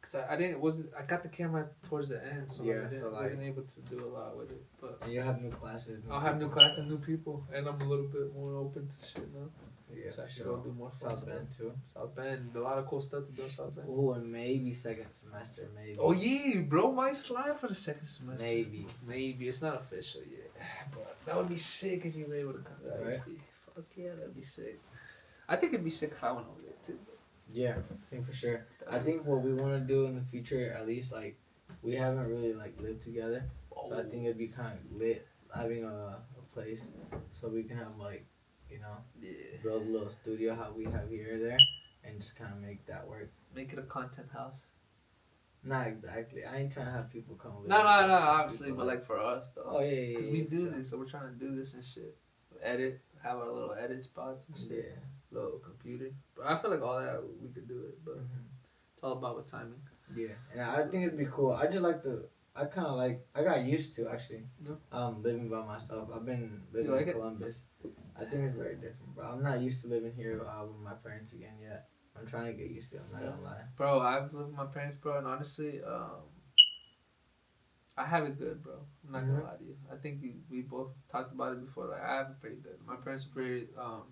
Cause I got the camera towards the end, so Yeah, I so, like- wasn't able to do a lot with it. But And you have new classes. I'll have new classes, new people, and I'm a little bit more open to shit now. Yeah, So I for should sure. go do more fun South stuff. Bend, too. South Bend, a lot of cool stuff to do in South Bend. Oh, and maybe second semester, maybe. Oh yeah, bro, might slide for the second semester. Maybe. It's not official yet, but that would be sick if you were able to come to Right. ISP. Fuck yeah, that'd be sick. I think it'd be sick if I went over there too. Yeah, I think for sure. I think what we want to do in the future, at least, like, we haven't really, like, lived together. So I think it'd be kind of lit having a place so we can have, like, you know, Yeah, build a little studio how we have here or there and just kind of make that work. make it a content house. Not exactly. I ain't trying to have people come over. No, there. obviously, People but like for us though. Oh, yeah. Cause we do this, so we're trying to do this and shit. Edit, have our little edit spots and shit. Yeah. Little computer. But I feel like all that we could do it, but Mhm. it's all about with timing. Yeah, and I think it'd be cool. I just like I kind of like. I got used to actually. Yeah. Living by myself. I've been living You like in it? Columbus. I think it's very different, bro. I'm not used to living here with my parents again yet. I'm trying to get used to it. I'm not gonna lie. Bro, I've lived with my parents, bro, and honestly, I have it good, bro. I'm not gonna lie to you. I think we both talked about it before. Like, I have it pretty good. My parents are pretty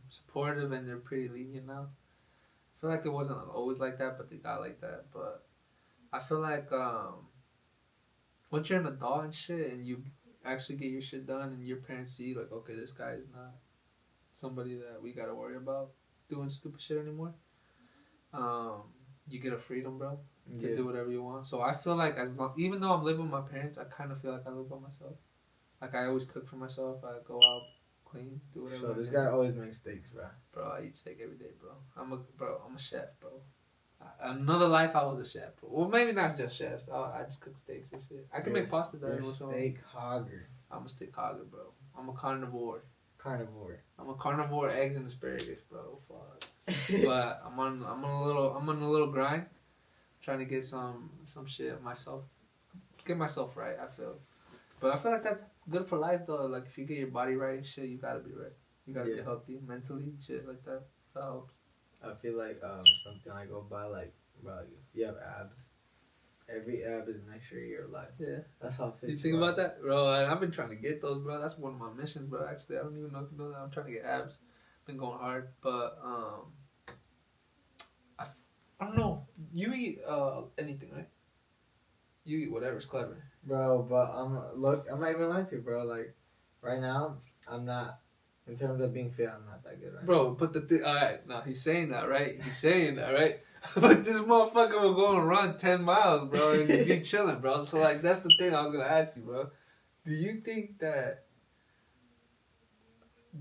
supportive, and they're pretty lenient now. I feel like it wasn't always like that, but they got like that. But I feel like once you're an adult and shit, and you actually get your shit done, and your parents see like, okay, this guy is not somebody that we gotta worry about doing stupid shit anymore. You get a freedom, bro, to do whatever you want. So I feel like even though I'm living with my parents, I kind of feel like I live by myself. Like I always cook for myself. I go out, clean, do whatever. So I this need. guy always makes steaks, bro. Bro, I eat steak every day, bro. I'm a chef, bro. Another life, I was a chef, bro. Well, maybe not just chefs. I just cook steaks and shit. I can make pasta though. You're a steak hogger. I'm a steak hogger, bro. I'm a carnivore. Carnivore. I'm a carnivore, eggs and asparagus, bro. Fuck. But I'm on a little grind, trying to get some shit myself, get myself right. I feel, but I feel like that's good for life though. Like if you get your body right and shit, you gotta be right. You gotta be healthy mentally, shit like that. That helps. I feel like something I go by like, bro, if you have abs, every ab is an extra year of life. Yeah. That's how fit You think about that, bro? I've been trying to get those, bro. That's one of my missions, bro. Actually, I don't even know if you know that. I'm trying to get abs. Been going hard, but I don't know. You eat anything, right? You eat whatever's clever. Bro, but look, I'm not even lying to you, bro. Like, right now, I'm not, in terms of being fit, I'm not that good right Bro, but the thing, alright, now he's saying that, right? He's saying that, right? But this motherfucker will go and run 10 miles, bro, and be chilling, bro. So, like, that's the thing I was gonna ask you, bro. Do you think that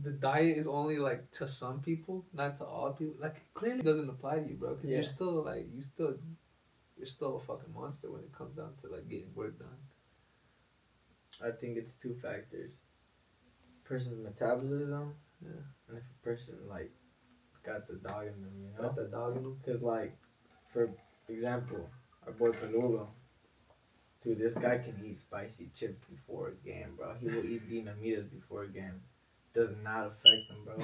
the diet is only, like, to some people, not to all people? Like, it clearly doesn't apply to you, bro, because Yeah. you're still, like, you're still a fucking monster when it comes down to, like, getting work done. now. I think it's two factors. Person's metabolism, Yeah. and if a person, like, got the dog in them, you know? Got that dog in him? Because, like, for example, our boy Pelulo, dude, this guy can eat spicy chips before a game, bro. He will eat dinamitas before a game. Does not affect him, bro.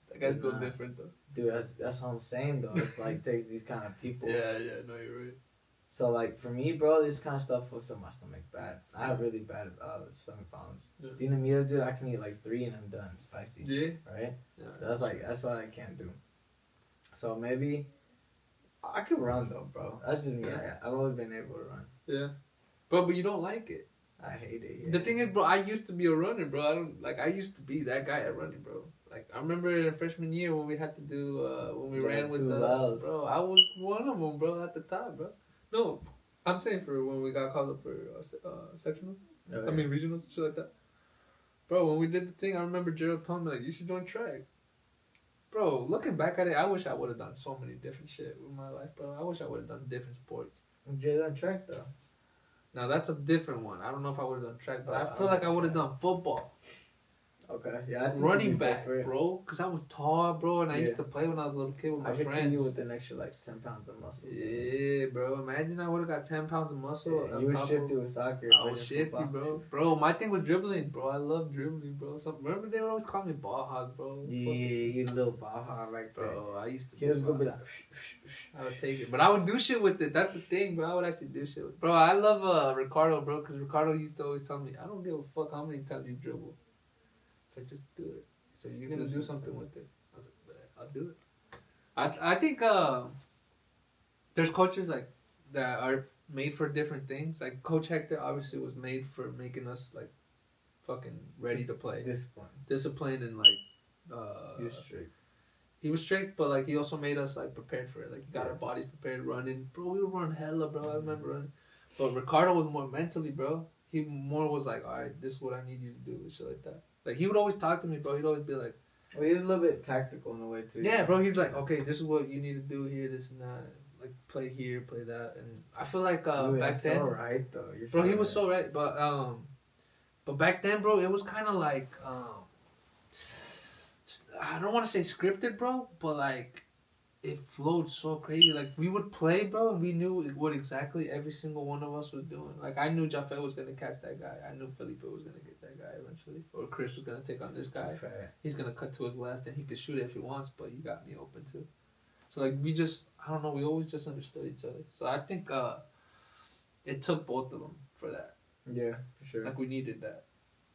That guy's built Nah. different, though. Dude, that's what I'm saying, though. It's like, takes these kind of people. Yeah, no, you're right. So, like, for me, bro, this kind of stuff fucks up my stomach bad. I have really bad stomach problems. Yeah. Dinamitas, dude, I can eat like 3 and I'm done. Spicy. Yeah? Right? Yeah. So that's what I can't do. So maybe I could run though, bro. That's just me. Yeah. I've always been able to run. Yeah. Bro, but you don't like it. I hate it. Yeah. The thing is, bro, I used to be a runner, bro. I used to be that guy at running, bro. Like, I remember in freshman year when we had to do, when we Yeah, ran with 2 the, miles. bro, I was one of them, bro, at the time, bro. No, I'm saying for when we got called up for sectional. Okay. I mean, regionals, shit like that. Bro, when we did the thing, I remember Gerald told me, like, you should join track. Bro, looking back at it, I wish I would have done so many different shit with my life, bro. I wish I would have done different sports. Jay's on track though. Now, that's a different one. I don't know if I would have done track, but I Oh, feel like I would have track. done football. Okay. Yeah. I think Running you'd be good back, for it. bro. Because I was tall, bro, and I used Yeah. to play when I was a little kid with my I could see friends. you with an extra like 10 pounds of muscle. Yeah, bro. Imagine I would have got 10 pounds of muscle. Yeah, on you were top of- shifty with soccer. I was but in shifty, football- bro. Bro, my thing was dribbling, bro. I love dribbling, bro. So, remember they would always call me ball hog, bro. Yeah, you little ball hog right there. Bro, I used to He was be gonna be ball like. hog. I would take it. But I would do shit with it. That's the thing, bro. I would actually do shit with it. Bro, I love Ricardo, bro, because Ricardo used to always tell me, I don't give a fuck how many times you dribble. It's like, just do it. So you're gonna do something with it. I was like, "Bet, I'll do it. I think there's coaches like that are made for different things. Like Coach Hector obviously was made for making us like fucking ready to play, Discipline. disciplined and like He was strict. he was strict, but like he also made us like prepared for it. Like he got Yeah. our bodies prepared, running. Bro, we would run hella, bro. I remember running. But Ricardo was more mentally, bro. He more was like, all right, this is what I need you to do, and shit like that. Like he would always talk to me, bro. He'd always be like, Well, he was a little bit tactical in a way too. yeah, bro. He's like, okay, this is what you need to do here, this and that. Like play here, play that, and I feel like Dude, back that's then, so right though. You're bro, he so was right. so right. But back then, bro, it was kind of like I don't want to say scripted, bro, but like it flowed so crazy. Like we would play, bro, and we knew what exactly every single one of us was doing. Like I knew Jaffe was gonna catch that guy. I knew Felipe was gonna get that guy eventually, or Chris was gonna take on this guy. Fat. He's gonna cut to his left, and he could shoot it if he wants, but you got me open too. So like we just, I don't know, we always just understood each other. So I think it took both of them for that. Yeah, for sure. Like we needed that.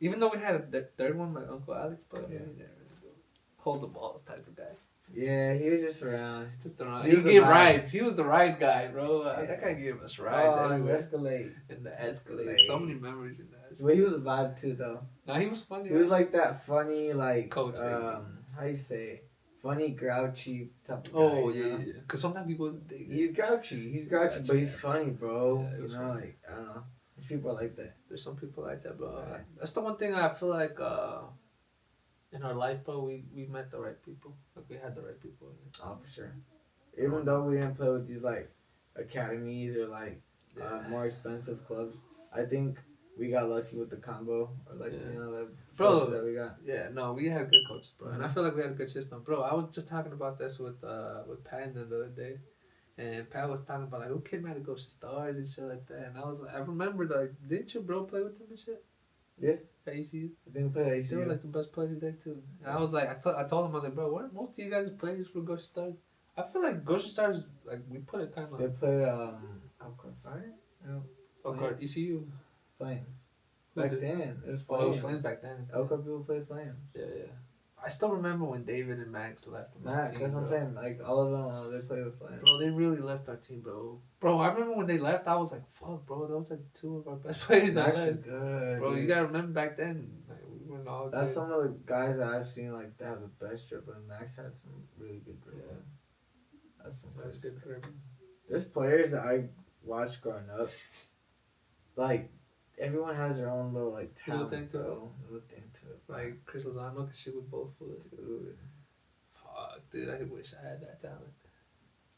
Even though we had a third one, like Uncle Alex, but I mean, Yeah. he didn't really do hold the balls type of guy. Yeah, he was just around. Just around. He He was the gave vibe. rides. He was the ride guy, bro. Yeah. That guy gave us rides Oh, and everywhere. Escalade. In the Escalade. Escalade. So many memories in the Escalade. Well, he was a vibe too, though. Now he was funny. He was like that funny, like Coach thing. how you say, funny, grouchy type of guy. oh you yeah, know? yeah. Cause sometimes he wasn't big. He's grouchy. He's grouchy, but he's funny, bro. Yeah, he you was know, funny. like I don't know. There's people like that. There's some people like that, bro. Yeah. That's the one thing I feel like in our life, bro. We met the right people. Like we had the right people. Oh, for sure. Even though we didn't play with these like academies or like more expensive clubs, I think we got lucky with the combo or like Yeah. you know the Bro, coaches that we got. Yeah, no, we had good coaches, bro, and I feel like we had a good system, bro. I was just talking about this with Pat the other day, and Pat was talking about like who came out to Goshen Stars and shit like that, and I remembered like, didn't your bro play with them and shit? Yeah. At ECU, I think we played at they were ACU. like the best players there too. And I was like, I told him I was like, bro, weren't most of you guys players for Goshen Stars? I feel like Goshen Stars, like we put it kind of They played Alcorn Fire. No, like ECU. Flames. Who Back did? then, it was Oh, it was Flames. Flames back then. Elkhorn people played Flames. Yeah, yeah. I still remember when David and Max left. on my Max, team, that's what I'm bro. saying. Like all of them, they played with Flames. Bro, they they really left our team, bro. Bro, I remember when they left, I was like, fuck, bro. That was like two of our best players that Max is left. good. Bro, dude. you gotta remember back then, like, we weren't all That's good. some of the guys that I've seen like that have the best dribbling. Max had some really good dribbling. Yeah. That's some That was good good stuff. dribbling. There's players that I watched growing up. Like everyone has their own little like Little talent, thing to it. bro. Little thing to it. Like Chris Lozano could shoot with both foot. Dude. Fuck, dude, I wish I had that talent.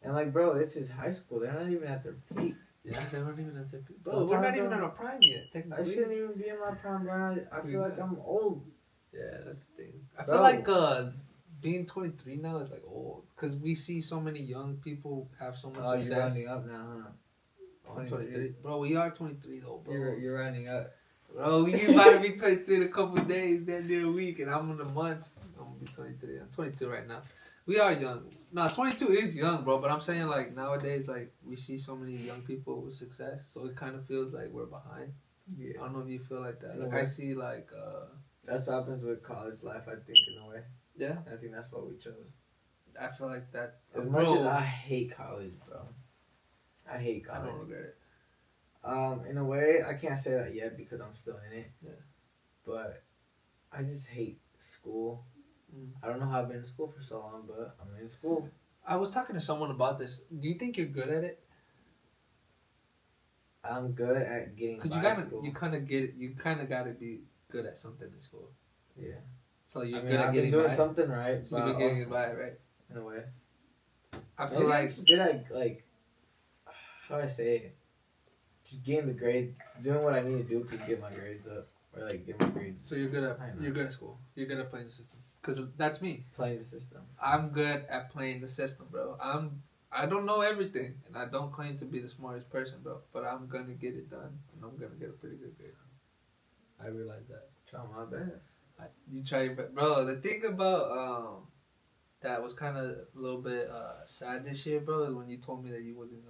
And like, bro, this is high school. They're not even at their peak. Yeah, they weren't even at their peak. Bro, Sometimes, we're not even bro, in our prime yet, I technically. shouldn't even be in my prime, bro. I We feel like not. I'm old. Yeah, that's the thing. I Bro. feel like being 23 now is like old because we see so many young people have so much Oh, you're success. rounding up now, huh? I'm 23. Bro, we are 23 though, bro. You're rounding up. Bro, we about to be 23 in a couple of days, then near a week, and I'm in the months. I'm gonna be 23. I'm 22 right now. We are young. No, 22 is young, bro. But I'm saying like nowadays, like we see so many young people with success, so it kind of feels like we're behind. I Yeah. don't know if you feel like that. Like Yeah. I see like That's what happens with college life, I think, in a way. yeah, I think that's what we chose. I feel like that. As bro, much as I hate college, bro. I hate I college. don't regret it. In a way, I can't say that yet because I'm still in it. Yeah. But I just hate school. Mm. I don't know how I've been in school for so long, but I'm in school. I was talking to someone about this. Do you think you're good at it? I'm good at getting Because by school. you kind of get it. You kind of got to be good at something in school. Yeah. So you're I mean, good at I've getting been doing by. something right, So but you've been getting also, by, right? in a way. I feel Maybe I'm like just good at, like, how do I say it? Just getting the grades, doing what I need to do to get my grades up. Or, like, get my grades. so you're good at I know. you're good at school. You're good at playing the system. Because that's me. Playing the system. I'm good at playing the system, bro. I don't know everything, and I don't claim to be the smartest person, bro. But I'm gonna get it done, and I'm gonna get a pretty good grade. I realize that. Try my best. You try your best, bro. The thing about that was kind of a little bit sad this year, bro, is when you told me that you wasn't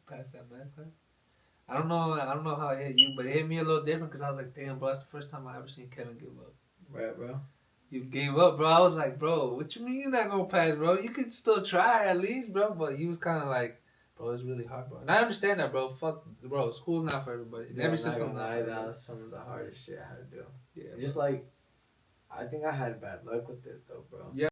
pass that math class. I don't know how it hit you, but it hit me a little different because I was like, damn, bro, that's the first time I ever seen Kevin give up. Right, bro? You gave up, bro. I was like, bro, what you mean you're not gonna pass, bro? You could still try at least, bro. But you was kind of like, bro, it's really hard, bro. And I understand that, bro. Fuck, bro. School's not for everybody. Yeah, Every I'm not system's gonna not lie, for that everybody. was some of the hardest shit I had to do. Yeah, Just like, I think I had bad luck with it though, bro. Yeah.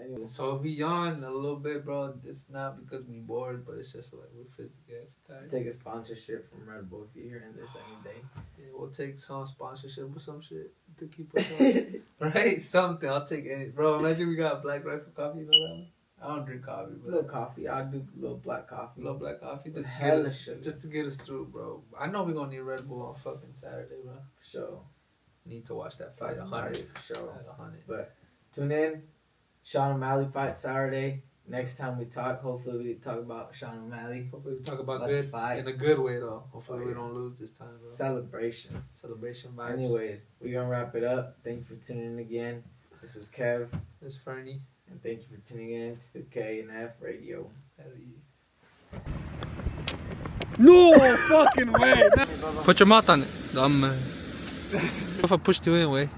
Anyway, So if we yawn a little bit, bro, it's not because we bored, but it's just like we're physically tired. take a sponsorship from Red Bull if you're hearing this any day. Yeah, we'll take some sponsorship or some shit to keep us on. Right? Something. I'll take any. Bro, imagine we got Black Rifle coffee. You know that one? I don't drink coffee, A little but coffee, I'll do a little black coffee. love black coffee just to, Hella get us, sugar. just to get us through, bro. I know we're gonna need Red Bull on fucking Saturday, bro. For sure. Need to watch that fight. Fight 100. for sure. At 100. Tune in. Sean O'Malley fight Saturday. Next time we talk, hopefully we talk about Sean O'Malley. Hopefully we talk about About good fights. in a good way though. Hopefully Oh, we yeah. don't lose this time, bro. Celebration. Celebration vibes. Anyways, we're gonna wrap it up. Thank you for tuning in again. This was Kev, It's Fernie. and thank you for tuning in to the K&F Radio. Hell yeah. No fucking way. Put your mouth on it. Dumb man. If I pushed you in, way.